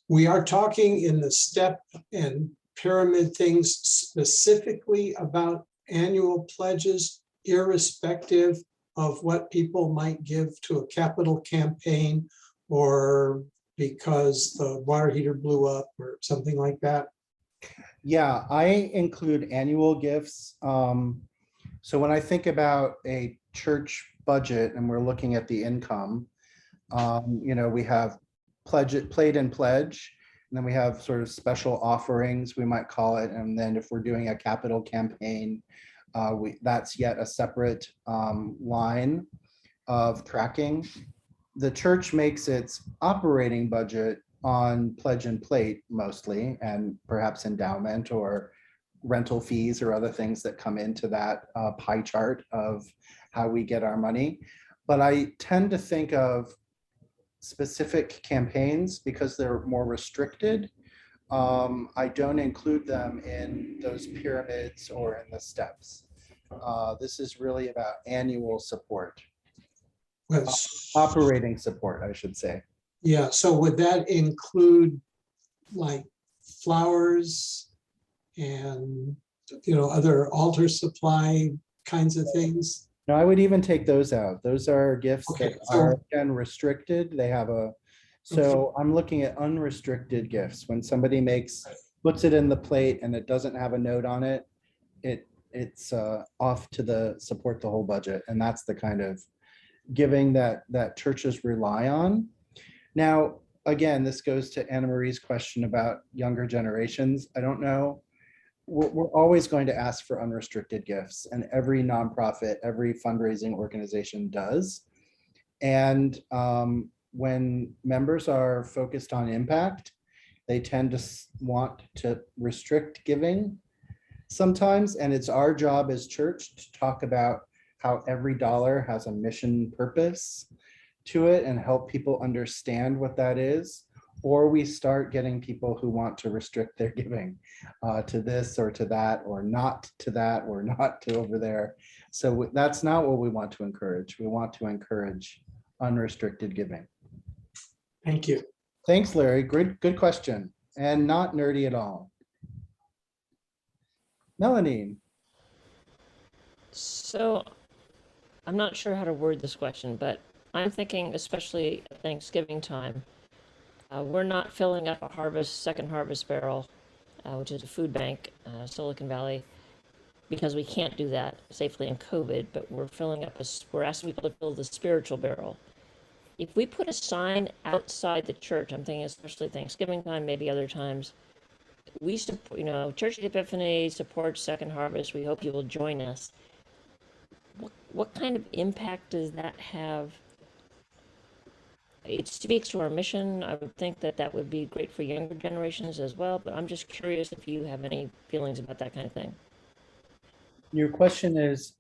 We are talking in the step and pyramid things specifically about annual pledges, irrespective of what people might give to a capital campaign or because the water heater blew up or something like that. Yeah, I include annual gifts. So when I think about a church budget and we're looking at the income, we have plate and pledge, and then we have sort of special offerings, we might call it. And then if we're doing a capital campaign, that's yet a separate line of tracking. The church makes its operating budget on pledge and plate mostly, and perhaps endowment or rental fees or other things that come into that pie chart of how we get our money. But I tend to think of specific campaigns because they're more restricted. I don't include them in those pyramids or in the steps. This is really about annual support, operating support, I should say. Yeah, so would that include like flowers and other altar supply kinds of things? No, I would even take those out. Those are gifts Okay, that so- are again restricted. They have so I'm looking at unrestricted gifts. When somebody puts it in the plate and it doesn't have a note on it, it's off to support the whole budget. And that's the kind of giving that churches rely on. Now, again, this goes to Anna Marie's question about younger generations. I don't know. We're always going to ask for unrestricted gifts, and every nonprofit, every fundraising organization does. And when members are focused on impact, they tend to want to restrict giving sometimes. And it's our job as church to talk about how every dollar has a mission purpose to it and help people understand what that is. Or we start getting people who want to restrict their giving to this or to that, or not to that, or not to over there. So that's not what we want to encourage. We want to encourage unrestricted giving. Thank you. Thanks, Larry. Good question, and not nerdy at all. Melanie. So I'm not sure how to word this question, but I'm thinking, especially at Thanksgiving time, we're not filling up a second harvest barrel, which is a food bank, Silicon Valley, because we can't do that safely in COVID, but we're we're asking people to fill the spiritual barrel. If we put a sign outside the church, I'm thinking especially Thanksgiving time, maybe other times, we support, Church of the Epiphany supports Second Harvest. We hope you will join us. What kind of impact does that have? It speaks to our mission. I would think that that would be great for younger generations as well, but I'm just curious if you have any feelings about that kind of thing. Your question is,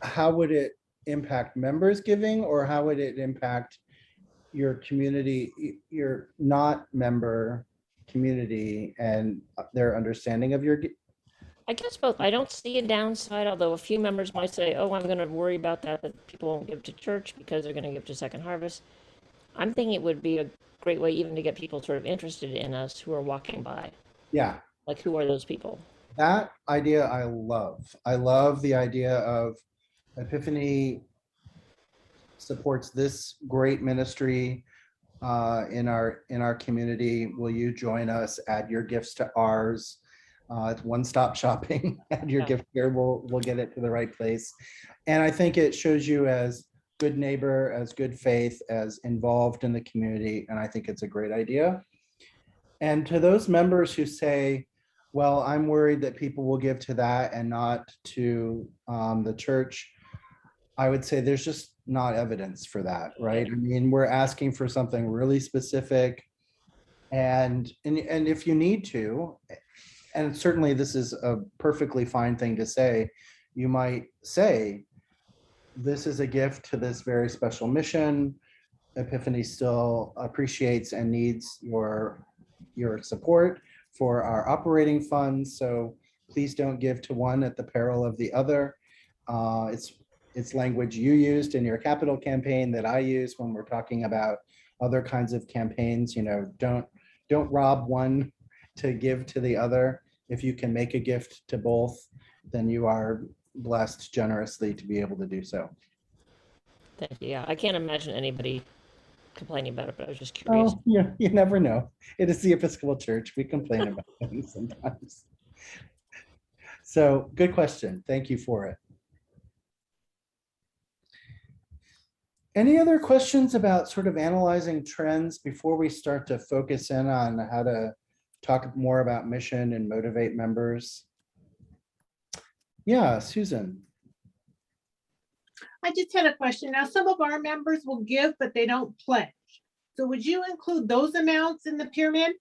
how would it impact members giving, or how would it impact your community, your not member community, and their understanding of your? I guess both. I don't see a downside, although a few members might say, oh, I'm going to worry about that people won't give to church because they're going to give to Second Harvest. I'm thinking it would be a great way even to get people sort of interested in us who are walking by. Yeah, Like, who are those people? that idea I love. I love the idea of Epiphany supports this great ministry in our community. Will you join us? Add your gifts to ours. It's one-stop shopping. Add your Yeah. gift here. We'll get it to the right place. And I think it shows you as good neighbor, as good faith, as involved in the community. And I think it's a great idea. And to those members who say, well, I'm worried that people will give to that and not to the church, I would say there's just not evidence for that, right? I mean, we're asking for something really specific. And if you need to, and certainly this is a perfectly fine thing to say, you might say, this is a gift to this very special mission. Epiphany still appreciates and needs your support for our operating funds. So please don't give to one at the peril of the other. It's language you used in your capital campaign that I use when we're talking about other kinds of campaigns. Don't rob one to give to the other. If you can make a gift to both, then you are blessed generously to be able to do so. Thank you. Yeah, I can't imagine anybody complaining about it, but I was just curious. Oh, yeah, you never know. It is the Episcopal Church. We complain about things sometimes. So good question. Thank you for it. Any other questions about sort of analyzing trends before we start to focus in on how to talk more about mission and motivate members? Yeah, Susan. I just had a question. Now, some of our members will give, but they don't pledge. So would you include those amounts in the pyramid?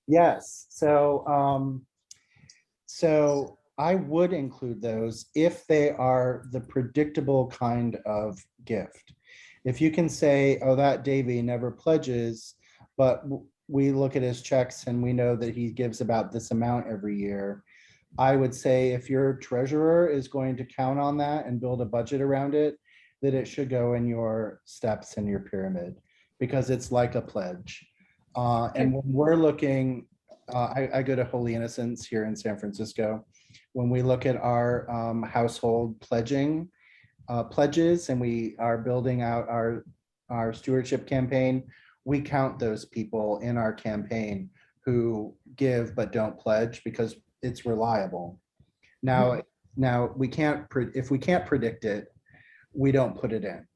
Yes. So I would include those if they are the predictable kind of gift. If you can say, oh, that Davy never pledges, but we look at his checks and we know that he gives about this amount every year, I would say if your treasurer is going to count on that and build a budget around it, that it should go in your steps in your pyramid, because it's like a pledge. And when we're looking, I go to Holy Innocents here in San Francisco. When we look at our household pledges, and we are building out our stewardship campaign, we count those people in our campaign who give but don't pledge, because it's reliable. Now we can't, if we can't predict it, we don't put it in,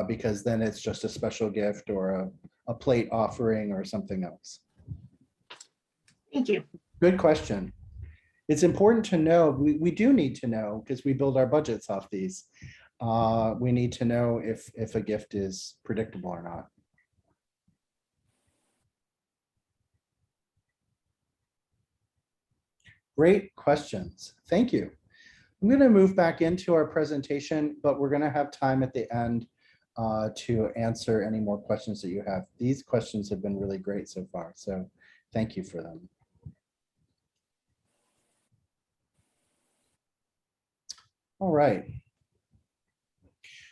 because then it's just a special gift or a plate offering or something else. Thank you. Good question. It's important to know, we do need to know, because we build our budgets off these. We need to know if a gift is predictable or not. Great questions. Thank you. I'm going to move back into our presentation, but we're going to have time at the end to answer any more questions that you have. These questions have been really great so far, so thank you for them. All right.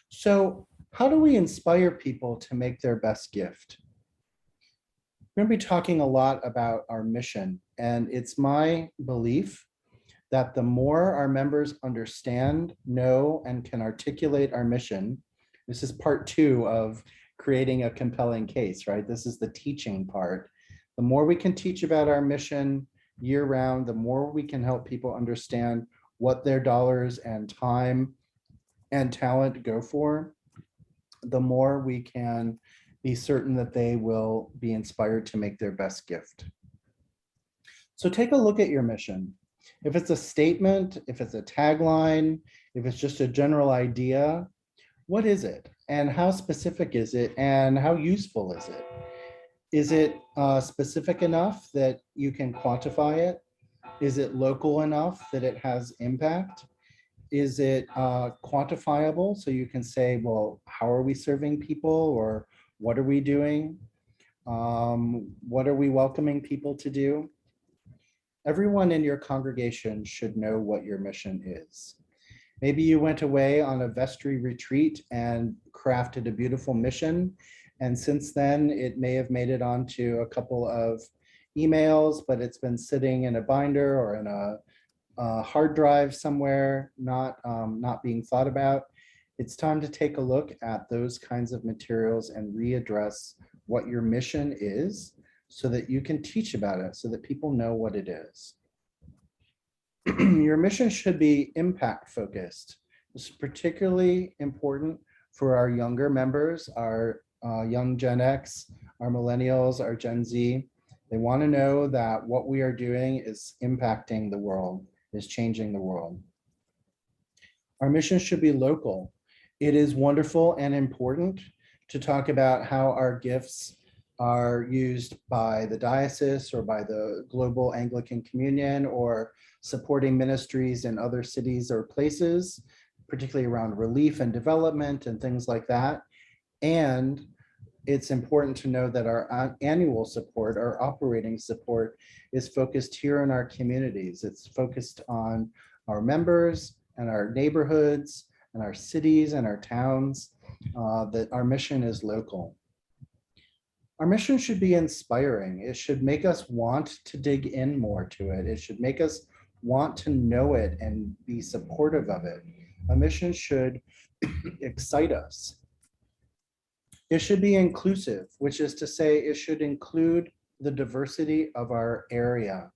So how do we inspire people to make their best gift? We're going to be talking a lot about our mission, and it's my belief that the more our members understand, know, and can articulate our mission, this is part 2 of creating a compelling case, right? This is the teaching part. The more we can teach about our mission year round, the more we can help people understand what their dollars and time and talent go for, the more we can be certain that they will be inspired to make their best gift. So take a look at your mission. If it's a statement, if it's a tagline, if it's just a general idea, what is it? And how specific is it? And how useful is it? Is it specific enough that you can quantify it? Is it local enough that it has impact? Is it quantifiable? So you can say, well, how are we serving people? Or what are we doing? What are we welcoming people to do? Everyone in your congregation should know what your mission is. Maybe you went away on a vestry retreat and crafted a beautiful mission. And since then, it may have made it onto a couple of emails, but it's been sitting in a binder or in a hard drive somewhere, not being thought about. It's time to take a look at those kinds of materials and readdress what your mission is so that you can teach about it, so that people know what it is. Your mission should be impact focused. This is particularly important for our younger members, our young Gen X, our millennials, our Gen Z. They want to know that what we are doing is impacting the world, is changing the world. Our mission should be local. It is wonderful and important to talk about how our gifts are used by the diocese or by the global Anglican Communion or supporting ministries in other cities or places, particularly around relief and development and things like that. And it's important to know that our annual support, our operating support, is focused here in our communities. It's focused on our members and our neighborhoods and our cities and our towns, that our mission is local. Our mission should be inspiring. It should make us want to dig in more to it. It should make us want to know it and be supportive of it. A mission should excite us. It should be inclusive, which is to say it should include the diversity of our area.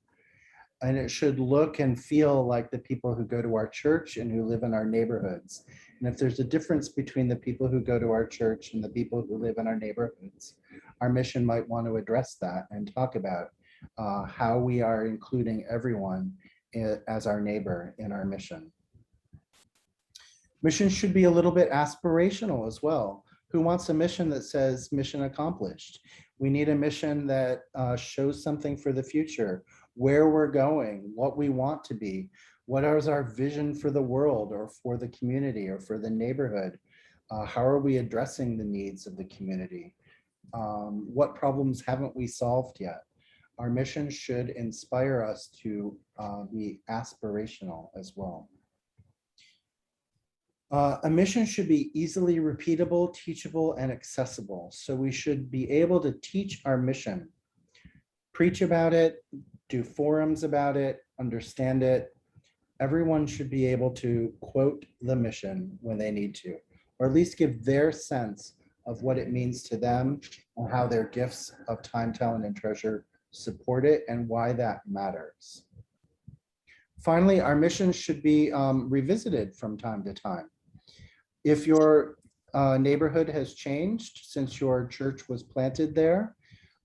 And it should look and feel like the people who go to our church and who live in our neighborhoods. And if there's a difference between the people who go to our church and the people who live in our neighborhoods, our mission might want to address that and talk about how we are including everyone as our neighbor in our mission. Mission should be a little bit aspirational as well. Who wants a mission that says mission accomplished? We need a mission that shows something for the future, where we're going, what we want to be, what is our vision for the world or for the community or for the neighborhood? How are we addressing the needs of the community? What problems haven't we solved yet? Our mission should inspire us to be aspirational as well. A mission should be easily repeatable, teachable, and accessible. So we should be able to teach our mission, preach about it, do forums about it, understand it. Everyone should be able to quote the mission when they need to, or at least give their sense of what it means to them and how their gifts of time, talent, and treasure support it and why that matters. Finally, our mission should be revisited from time to time. If your neighborhood has changed since your church was planted there,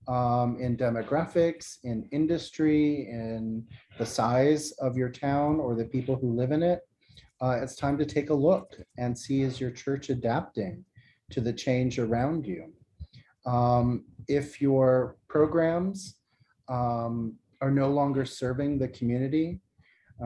in demographics, in industry, in the size of your town or the people who live in it, it's time to take a look and see, is your church adapting to the change around you? If your programs are no longer serving the community,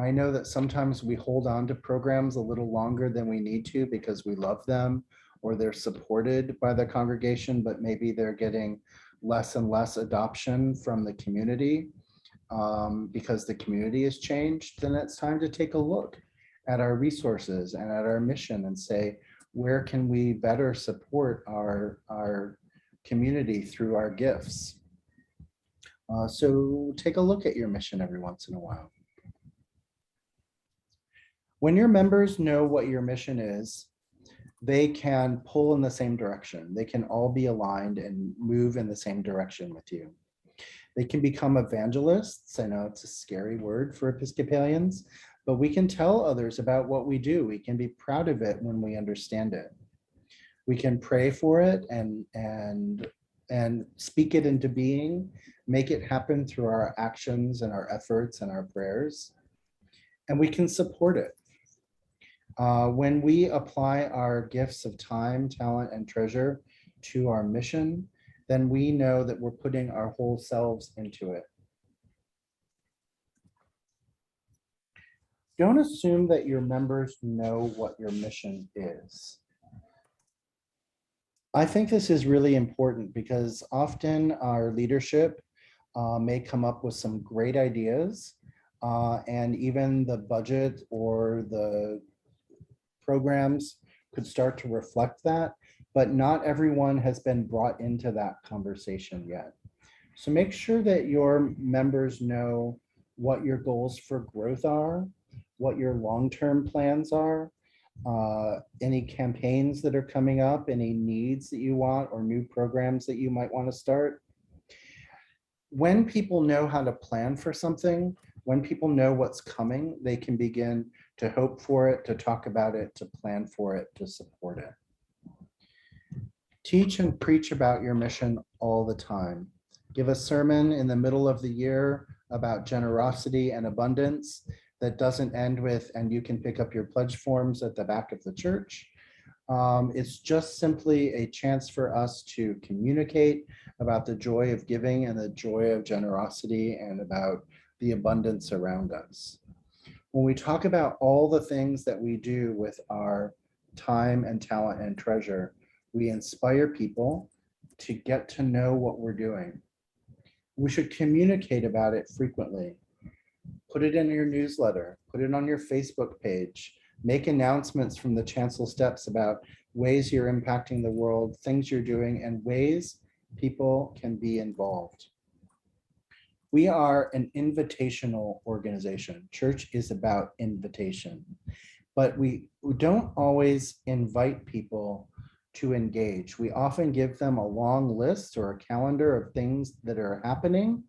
I know that sometimes we hold on to programs a little longer than we need to because we love them or they're supported by the congregation, but maybe they're getting less and less adoption from the community because the community has changed. Then it's time to take a look at our resources and at our mission and say, where can we better support our community through our gifts? So take a look at your mission every once in a while. When your members know what your mission is, they can pull in the same direction. They can all be aligned and move in the same direction with you. They can become evangelists. I know it's a scary word for Episcopalians, but we can tell others about what we do. We can be proud of it when we understand it. We can pray for it and and speak it into being, make it happen through our actions and our efforts and our prayers, and we can support it. When we apply our gifts of time, talent, and treasure to our mission, then we know that we're putting our whole selves into it. Don't assume that your members know what your mission is. I think this is really important because often our leadership may come up with some great ideas, and even the budget or the programs could start to reflect that, but not everyone has been brought into that conversation yet. So make sure that your members know what your goals for growth are, what your long-term plans are, any campaigns that are coming up, any needs that you want, or new programs that you might want to start. When people know how to plan for something, when people know what's coming, they can begin to hope for it, to talk about it, to plan for it, to support it. Teach and preach about your mission all the time. Give a sermon in the middle of the year about generosity and abundance that doesn't end with, and you can pick up your pledge forms at the back of the church. It's just simply a chance for us to communicate about the joy of giving and the joy of generosity and about the abundance around us. When we talk about all the things that we do with our time and talent and treasure, we inspire people to get to know what we're doing. We should communicate about it frequently. Put it in your newsletter, put it on your Facebook page, make announcements from the chancel steps about ways you're impacting the world, things you're doing, and ways people can be involved. We are an invitational organization. Church is about invitation, but we don't always invite people to engage. We often give them a long list or a calendar of things that are happening,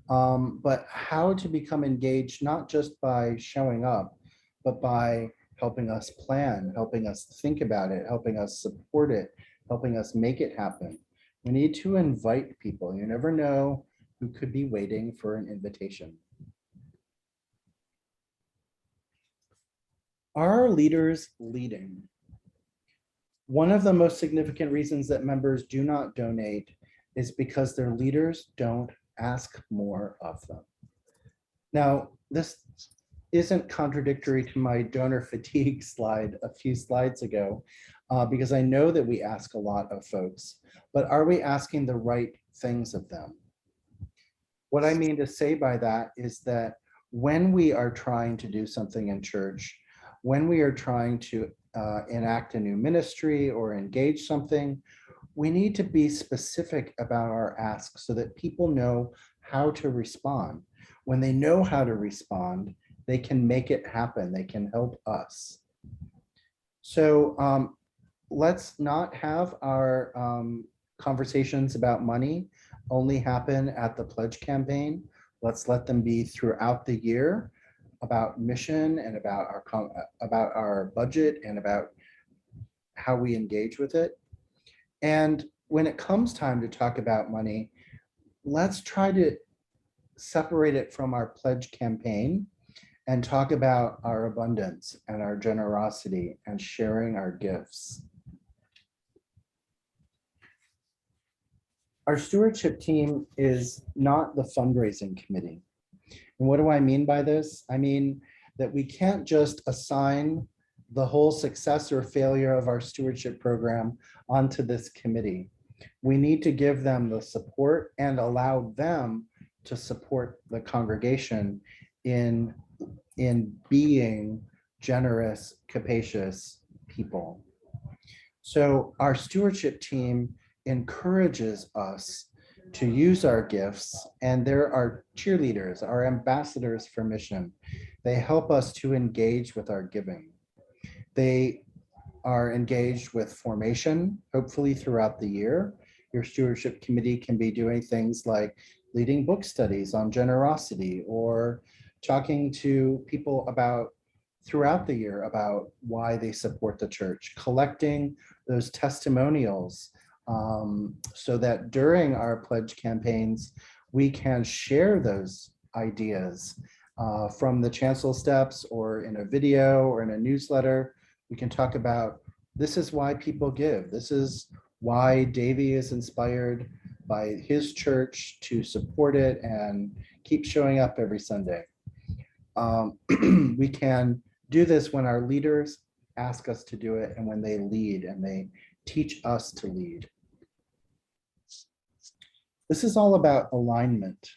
but how to become engaged, not just by showing up, but by helping us plan, helping us think about it, helping us support it, helping us make it happen. We need to invite people. You never know who could be waiting for an invitation. Are leaders leading? One of the most significant reasons that members do not donate is because their leaders don't ask more of them. Now, this isn't contradictory to my donor fatigue slide a few slides ago, because I know that we ask a lot of folks, but are we asking the right things of them? What I mean to say by that is that when we are trying to do something in church, when we are trying to enact a new ministry or engage something, we need to be specific about our asks so that people know how to respond. When they know how to respond, they can make it happen. They can help us. So let's not have our conversations about money only happen at the pledge campaign. Let's let them be throughout the year, about mission and about our budget and about how we engage with it. And when it comes time to talk about money, let's try to separate it from our pledge campaign and talk about our abundance and our generosity and sharing our gifts. Our stewardship team is not the fundraising committee. And what do I mean by this? I mean that we can't just assign the whole success or failure of our stewardship program onto this committee. We need to give them the support and allow them to support the congregation in being generous, capacious people. So our stewardship team encourages us to use our gifts, and they're our cheerleaders, our ambassadors for mission. They help us to engage with our giving. They are engaged with formation, hopefully throughout the year. Your stewardship committee can be doing things like leading book studies on generosity or talking to people about throughout the year about why they support the church, collecting those testimonials so that during our pledge campaigns, we can share those ideas from the chancel steps or in a video or in a newsletter. We can talk about, this is why people give. This is why Davey is inspired by his church to support it and keep showing up every Sunday. We can do this when our leaders ask us to do it and when they lead and they teach us to lead. This is all about alignment.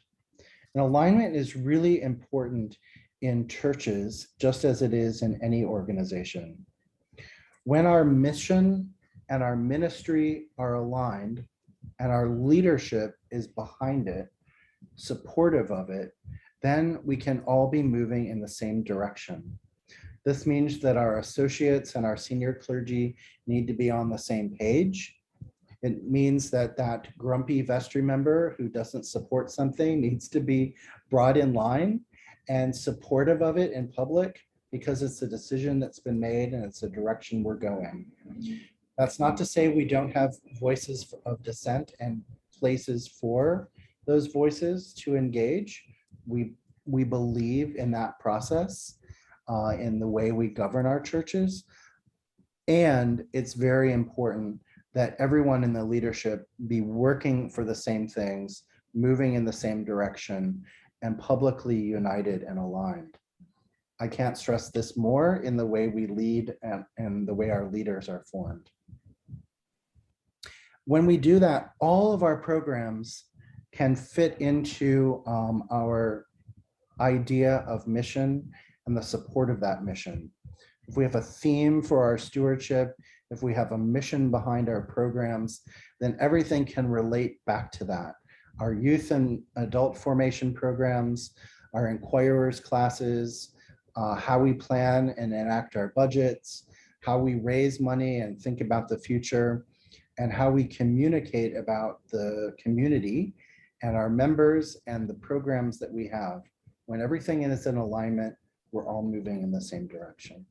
And alignment is really important in churches, just as it is in any organization. When our mission and our ministry are aligned and our leadership is behind it, supportive of it, then we can all be moving in the same direction. This means that our associates and our senior clergy need to be on the same page. It means that that grumpy vestry member who doesn't support something needs to be brought in line and supportive of it in public, because it's a decision that's been made and it's a direction we're going. That's not to say we don't have voices of dissent and places for those voices to engage. We believe in that process, in the way we govern our churches. And it's very important that everyone in the leadership be working for the same things, moving in the same direction, and publicly united and aligned. I can't stress this more in the way we lead and the way our leaders are formed. When we do that, all of our programs can fit into our idea of mission and the support of that mission. If we have a theme for our stewardship, if we have a mission behind our programs, then everything can relate back to that. Our youth and adult formation programs, our inquirers classes, how we plan and enact our budgets, how we raise money and think about the future, and how we communicate about the community and our members and the programs that we have. When everything is in alignment, we're all moving in the same direction.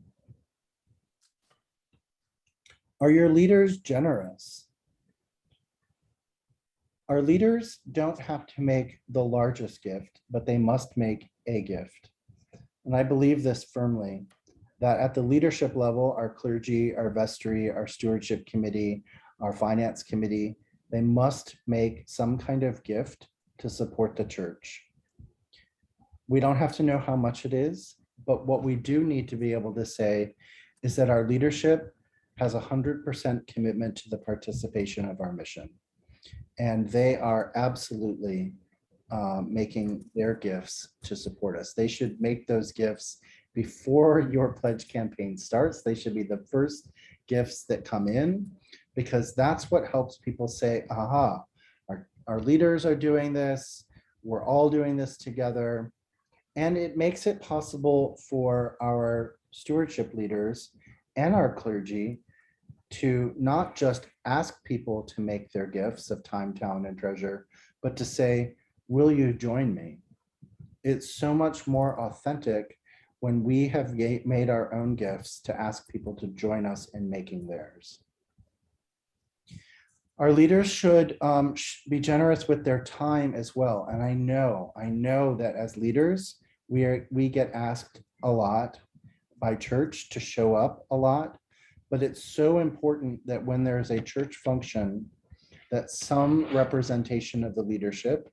Are your leaders generous? Our leaders don't have to make the largest gift, but they must make a gift. And I believe this firmly, that at the leadership level, our clergy, our vestry, our stewardship committee, our finance committee, they must make some kind of gift to support the church. We don't have to know how much it is, but what we do need to be able to say is that our leadership has 100% commitment to the participation of our mission. And they are absolutely making their gifts to support us. They should make those gifts before your pledge campaign starts. They should be the first gifts that come in, because that's what helps people say, aha, our leaders are doing this, we're all doing this together. And it makes it possible for our stewardship leaders and our clergy to not just ask people to make their gifts of time, talent, and treasure, but to say, will you join me? It's so much more authentic when we have made our own gifts to ask people to join us in making theirs. Our leaders should be generous with their time as well. And I know that as leaders, we get asked a lot by church to show up a lot, but it's so important that when there's a church function, that some representation of the leadership,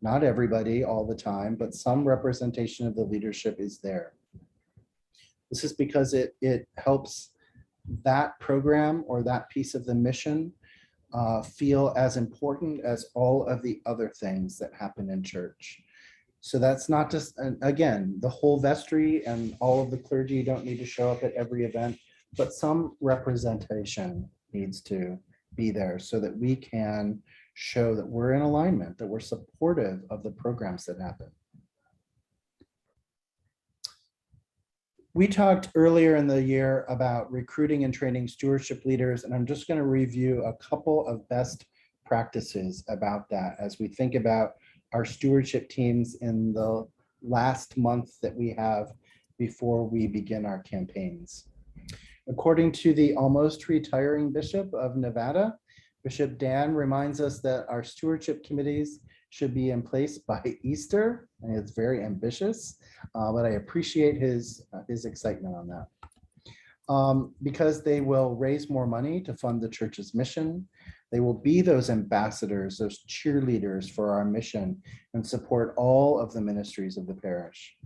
not everybody all the time, but some representation of the leadership is there. This is because it helps that program or that piece of the mission feel as important as all of the other things that happen in church. So that's not just, again, the whole vestry and all of the clergy don't need to show up at every event, but some representation needs to be there so that we can show that we're in alignment, that we're supportive of the programs that happen. We talked earlier in the year about recruiting and training stewardship leaders, and I'm just going to review a couple of best practices about that as we think about our stewardship teams in the last month that we have before we begin our campaigns. According to the almost retiring Bishop of Nevada, Bishop Dan reminds us that our stewardship committees should be in place by Easter, and it's very ambitious, but I appreciate his excitement on that. Because they will raise more money to fund the church's mission. They will be those ambassadors, those cheerleaders for our mission, and support all of the ministries of the parish.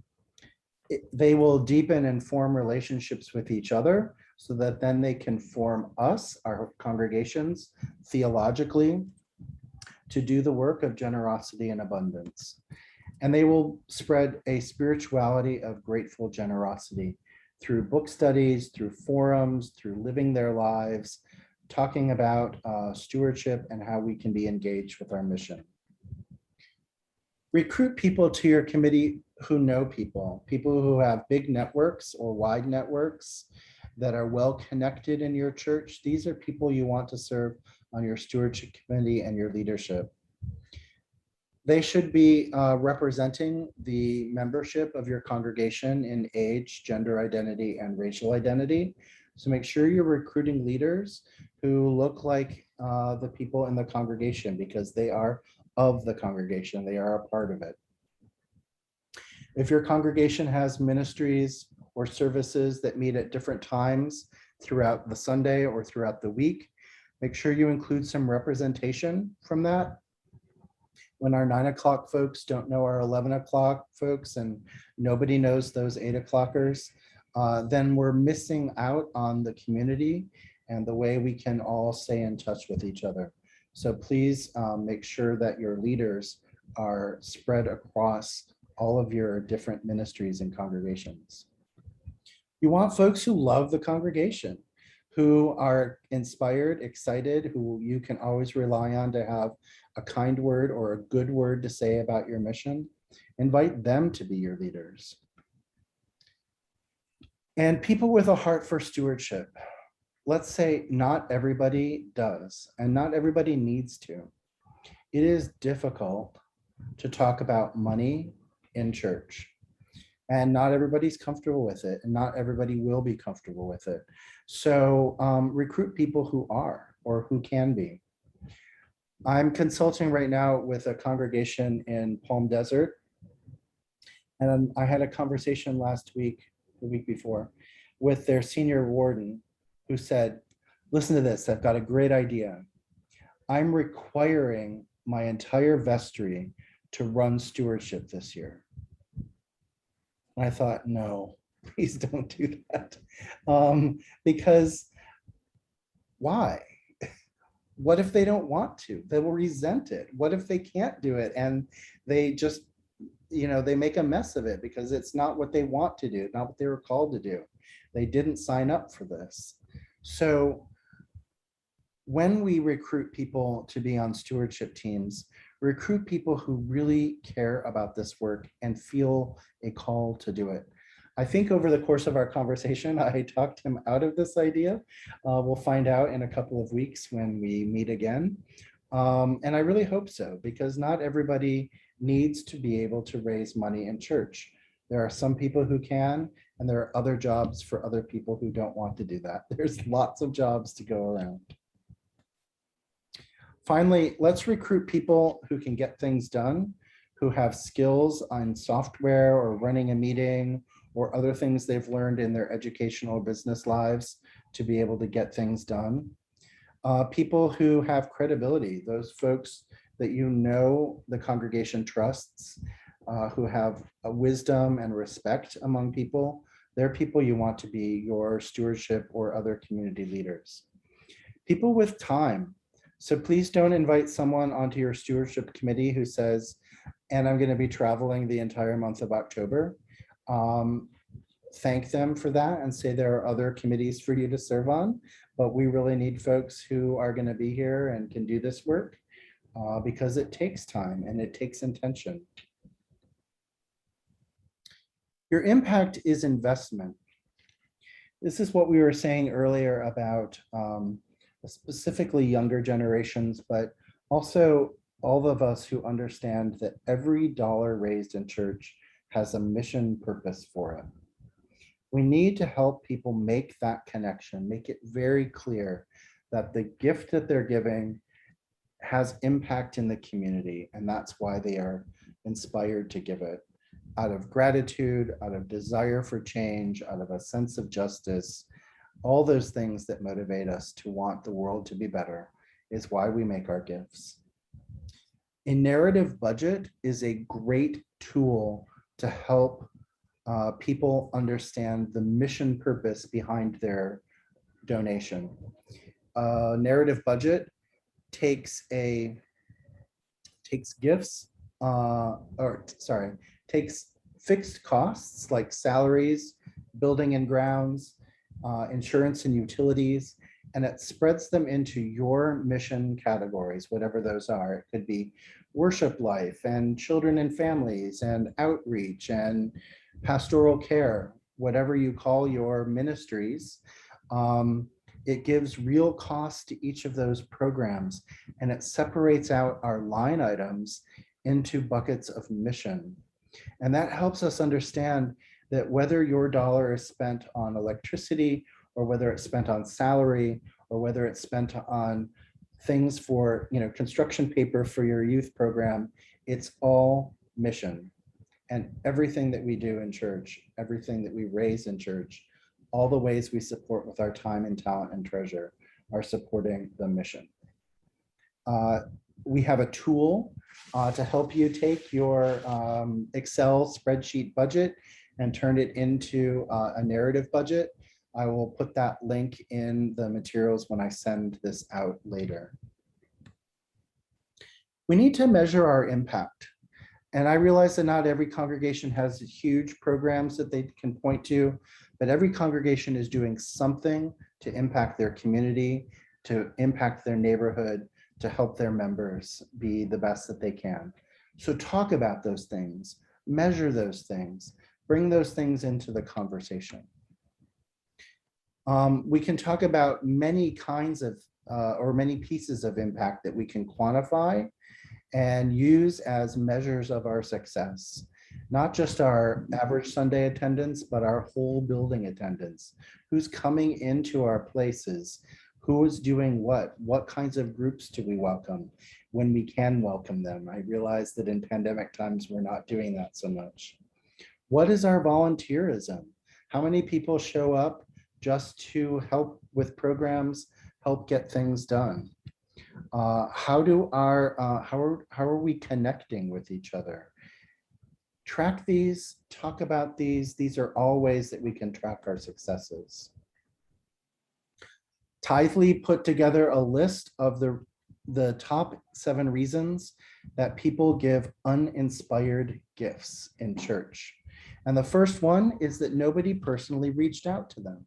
They will deepen and form relationships with each other so that then they can form us, our congregations, theologically to do the work of generosity and abundance. And they will spread a spirituality of grateful generosity through book studies, through forums, through living their lives, talking about stewardship and how we can be engaged with our mission. Recruit people to your committee who know people who have big networks or wide networks that are well connected in your church. These are people you want to serve on your stewardship committee and your leadership. They should be representing the membership of your congregation in age, gender identity, and racial identity. So make sure you're recruiting leaders who look like the people in the congregation, because they are of the congregation, they are a part of it. If your congregation has ministries or services that meet at different times throughout the Sunday or throughout the week, make sure you include some representation from that. When our 9 o'clock folks don't know our 11 o'clock folks, and nobody knows those 8 o'clockers, then we're missing out on the community and the way we can all stay in touch with each other. So please make sure that your leaders are spread across all of your different ministries and congregations. You want folks who love the congregation, who are inspired, excited, who you can always rely on to have a kind word or a good word to say about your mission. Invite them to be your leaders. And people with a heart for stewardship. Let's say not everybody does, and not everybody needs to. It is difficult to talk about money in church, and not everybody's comfortable with it, and not everybody will be comfortable with it. So recruit people who are, or who can be. I'm consulting right now with a congregation in Palm Desert, and I had a conversation last week, the week before, with their senior warden, who said, listen to this, I've got a great idea. I'm requiring my entire vestry to run stewardship this year. And I thought, no, please don't do that. Because why? What if they don't want to? They will resent it. What if they can't do it and they just, they make a mess of it because it's not what they want to do, not what they were called to do. They didn't sign up for this. So when we recruit people to be on stewardship teams, recruit people who really care about this work and feel a call to do it. I think over the course of our conversation, I talked him out of this idea. We'll find out in a couple of weeks when we meet again. And I really hope so, because not everybody needs to be able to raise money in church. There are some people who can, and there are other jobs for other people who don't want to do that. There's lots of jobs to go around. Finally, let's recruit people who can get things done, who have skills on software or running a meeting or other things they've learned in their educational business lives to be able to get things done. People who have credibility, those folks that the congregation trusts, who have a wisdom and respect among people. They're people you want to be your stewardship or other community leaders. People with time. So please don't invite someone onto your stewardship committee who says, and I'm going to be traveling the entire month of October. Thank them for that and say there are other committees for you to serve on, but we really need folks who are going to be here and can do this work because it takes time and it takes intention. Your impact is investment. This is what we were saying earlier about specifically younger generations, but also all of us who understand that every dollar raised in church has a mission purpose for it. We need to help people make that connection, make it very clear that the gift that they're giving has impact in the community, and that's why they are inspired to give it. Out of gratitude, out of desire for change, out of a sense of justice, all those things that motivate us to want the world to be better is why we make our gifts. A narrative budget is a great tool to help people understand the mission purpose behind their donation. Narrative budget takes fixed costs like salaries, building and grounds, insurance and utilities, and it spreads them into your mission categories, whatever those are. It could be worship life and children and families and outreach and pastoral care, whatever you call your ministries. It gives real cost to each of those programs, and it separates out our line items into buckets of mission. And that helps us understand that whether your dollar is spent on electricity, or whether it's spent on salary, or whether it's spent on things for, construction paper for your youth program, it's all mission. And everything that we do in church, everything that we raise in church, all the ways we support with our time and talent and treasure are supporting the mission. We have a tool to help you take your Excel spreadsheet budget and turn it into a narrative budget. I will put that link in the materials when I send this out later. We need to measure our impact. And I realize that not every congregation has huge programs that they can point to, but every congregation is doing something to impact their community, to impact their neighborhood, to help their members be the best that they can. So talk about those things, measure those things, bring those things into the conversation. We can talk about many kinds of, or many pieces of impact that we can quantify and use as measures of our success. Not just our average Sunday attendance, but our whole building attendance. Who's coming into our places? Who is doing what kinds of groups do we welcome when we can welcome them? I realize that in pandemic times, we're not doing that so much. What is our volunteerism? How many people show up just to help with programs, help get things done? How are we connecting with each other? Track these, talk about these. These are all ways that we can track our successes. Tithely put together a list of the top 7 reasons that people give uninspired gifts in church. And the first one is that nobody personally reached out to them.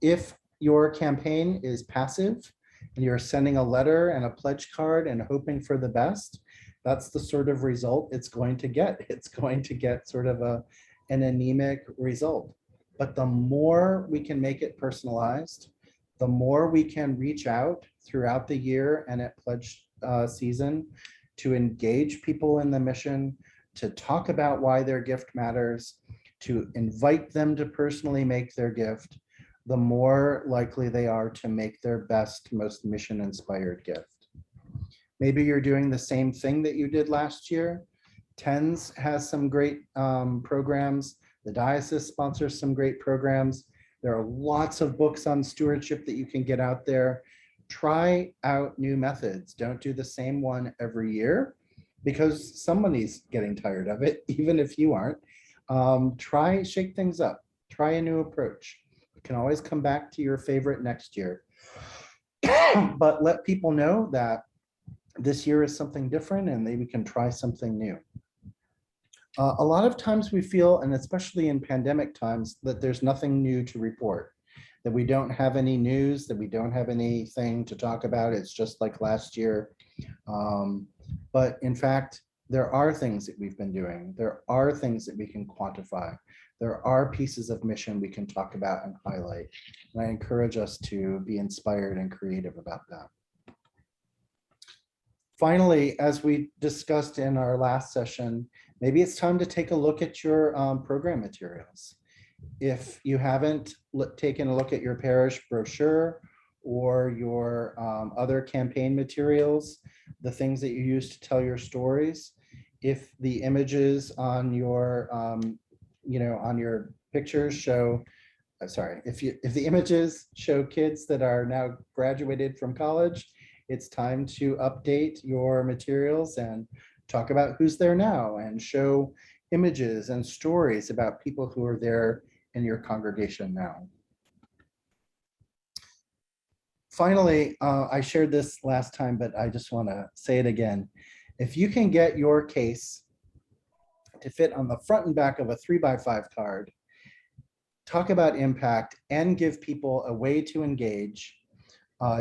If your campaign is passive and you're sending a letter and a pledge card and hoping for the best, that's the sort of result it's going to get. It's going to get sort of an anemic result. But the more we can make it personalized, the more we can reach out throughout the year and at pledge season to engage people in the mission, to talk about why their gift matters, to invite them to personally make their gift, the more likely they are to make their best, most mission-inspired gift. Maybe you're doing the same thing that you did last year. TENS has some great programs. The diocese sponsors some great programs. There are lots of books on stewardship that you can get out there. Try out new methods. Don't do the same one every year because somebody's getting tired of it, even if you aren't. Shake things up. Try a new approach. You can always come back to your favorite next year. But let people know that this year is something different and maybe we can try something new. A lot of times we feel, and especially in pandemic times, that there's nothing new to report, that we don't have any news, that we don't have anything to talk about. It's just like last year. But in fact, there are things that we've been doing. There are things that we can quantify. There are pieces of mission we can talk about and highlight. And I encourage us to be inspired and creative about that. Finally, as we discussed in our last session, maybe it's time to take a look at your program materials. If you haven't taken a look at your parish brochure or your other campaign materials, the things that you use to tell your stories. If the images on your, on your pictures show, sorry, if the images show kids that are now graduated from college, it's time to update your materials and talk about who's there now and show images and stories about people who are there in your congregation now. Finally, I shared this last time, but I just want to say it again. If you can get your case to fit on the front and back of a 3x5 card, talk about impact, and give people a way to engage,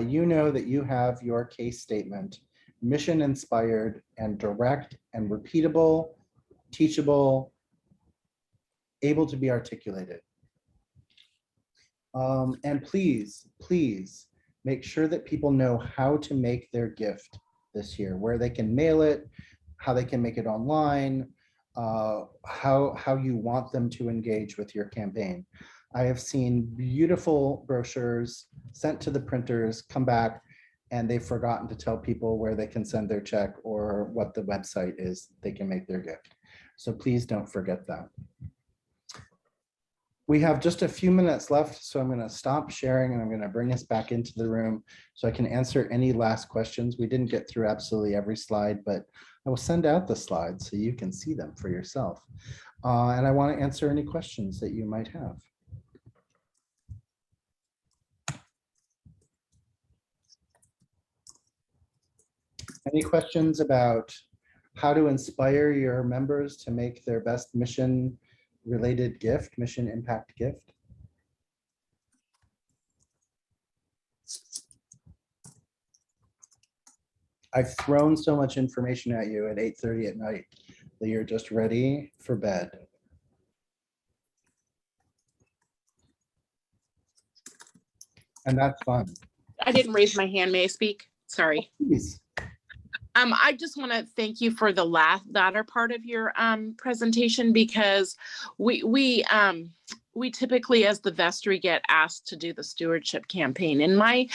you know that you have your case statement, mission inspired and direct and repeatable, teachable, able to be articulated. And please, please make sure that people know how to make their gift this year, where they can mail it, how they can make it online, how you want them to engage with your campaign. I have seen beautiful brochures sent to the printers, come back, and they've forgotten to tell people where they can send their check or what the website is they can make their gift. So please don't forget that. We have just a few minutes left, so I'm going to stop sharing and I'm going to bring us back into the room so I can answer any last questions. We didn't get through absolutely every slide, but I will send out the slides so you can see them for yourself. And I want to answer any questions that you might have. Any questions about how to inspire your members to make their best mission related gift, mission impact gift? I've thrown so much information at you at 8:30 at night that you're just ready for bed. And that's fun. I didn't raise my hand. May I speak? Sorry. Please. I just want to thank you for the latter part of your presentation, because we typically as the vestry get asked to do the stewardship campaign, and my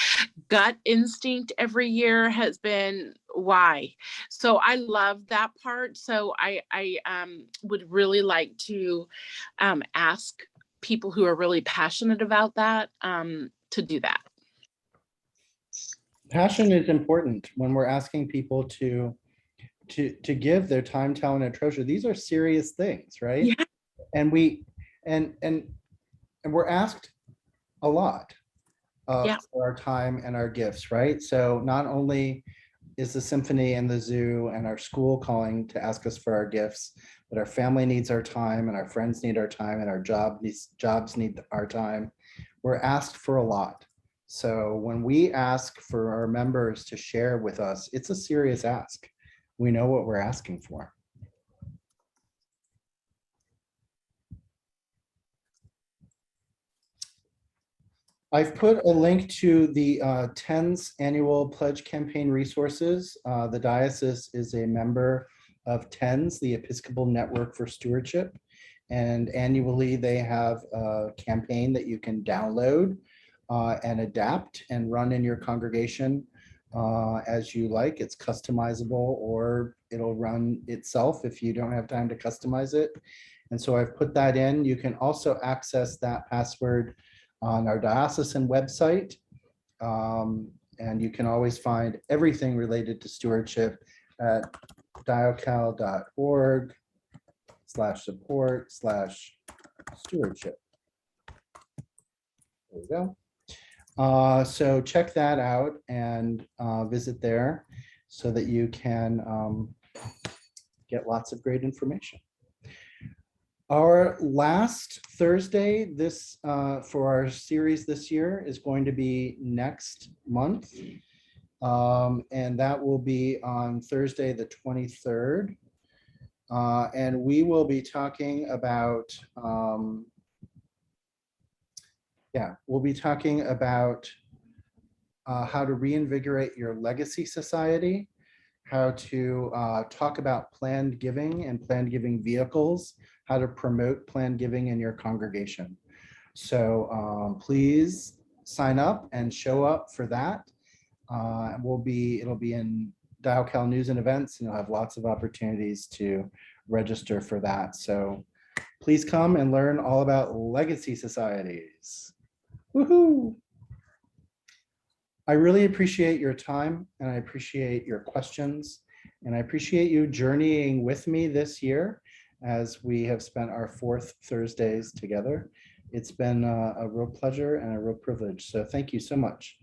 gut instinct every year has been why. So I love that part. So I would really like to ask people who are really passionate about that to do that. Passion is important when we're asking people to give their time, talent, and treasure. These are serious things, right? Yeah. And we're asked a lot for our time and our gifts, right? So not only is the symphony and the zoo and our school calling to ask us for our gifts, but our family needs our time, and our friends need our time, and our jobs need our time. We're asked for a lot. So when we ask for our members to share with us, it's a serious ask. We know what we're asking for. I've put a link to the TENS annual pledge campaign resources. The diocese is a member of TENS, the Episcopal Network for Stewardship. And annually they have a campaign that you can download and adapt and run in your congregation as you like. It's customizable, or it'll run itself if you don't have time to customize it. And so I've put that in. You can also access that password on our diocesan website. And you can always find everything related to stewardship at diocal.org/support/stewardship. There we go. So check that out and visit there so that you can get lots of great information. Our last Thursday for our series this year is going to be next month. And that will be on Thursday, the 23rd. And we will be talking about we'll be talking about how to reinvigorate your legacy society, how to talk about planned giving and planned giving vehicles, how to promote planned giving in your congregation. So please sign up and show up for that. It'll be in Dial Cal News and Events, and you'll have lots of opportunities to register for that. So please come and learn all about legacy societies. Woohoo! I really appreciate your time, and I appreciate your questions, and I appreciate you journeying with me this year as we have spent our 4th Thursdays together. It's been a real pleasure and a real privilege. So thank you so much.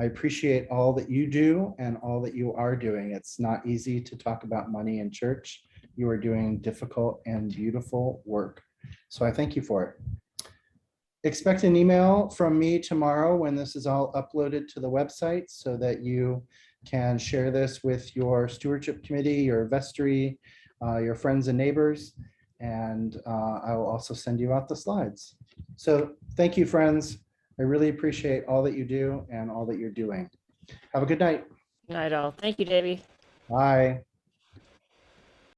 I appreciate all that you do and all that you are doing. It's not easy to talk about money in church. You are doing difficult and beautiful work. So I thank you for it. Expect an email from me tomorrow when this is all uploaded to the website so that you can share this with your stewardship committee, your vestry, your friends and neighbors, and I will also send you out the slides. So thank you, friends. I really appreciate all that you do and all that you're doing. Have a good night. Night all. Thank you, Davey. Bye.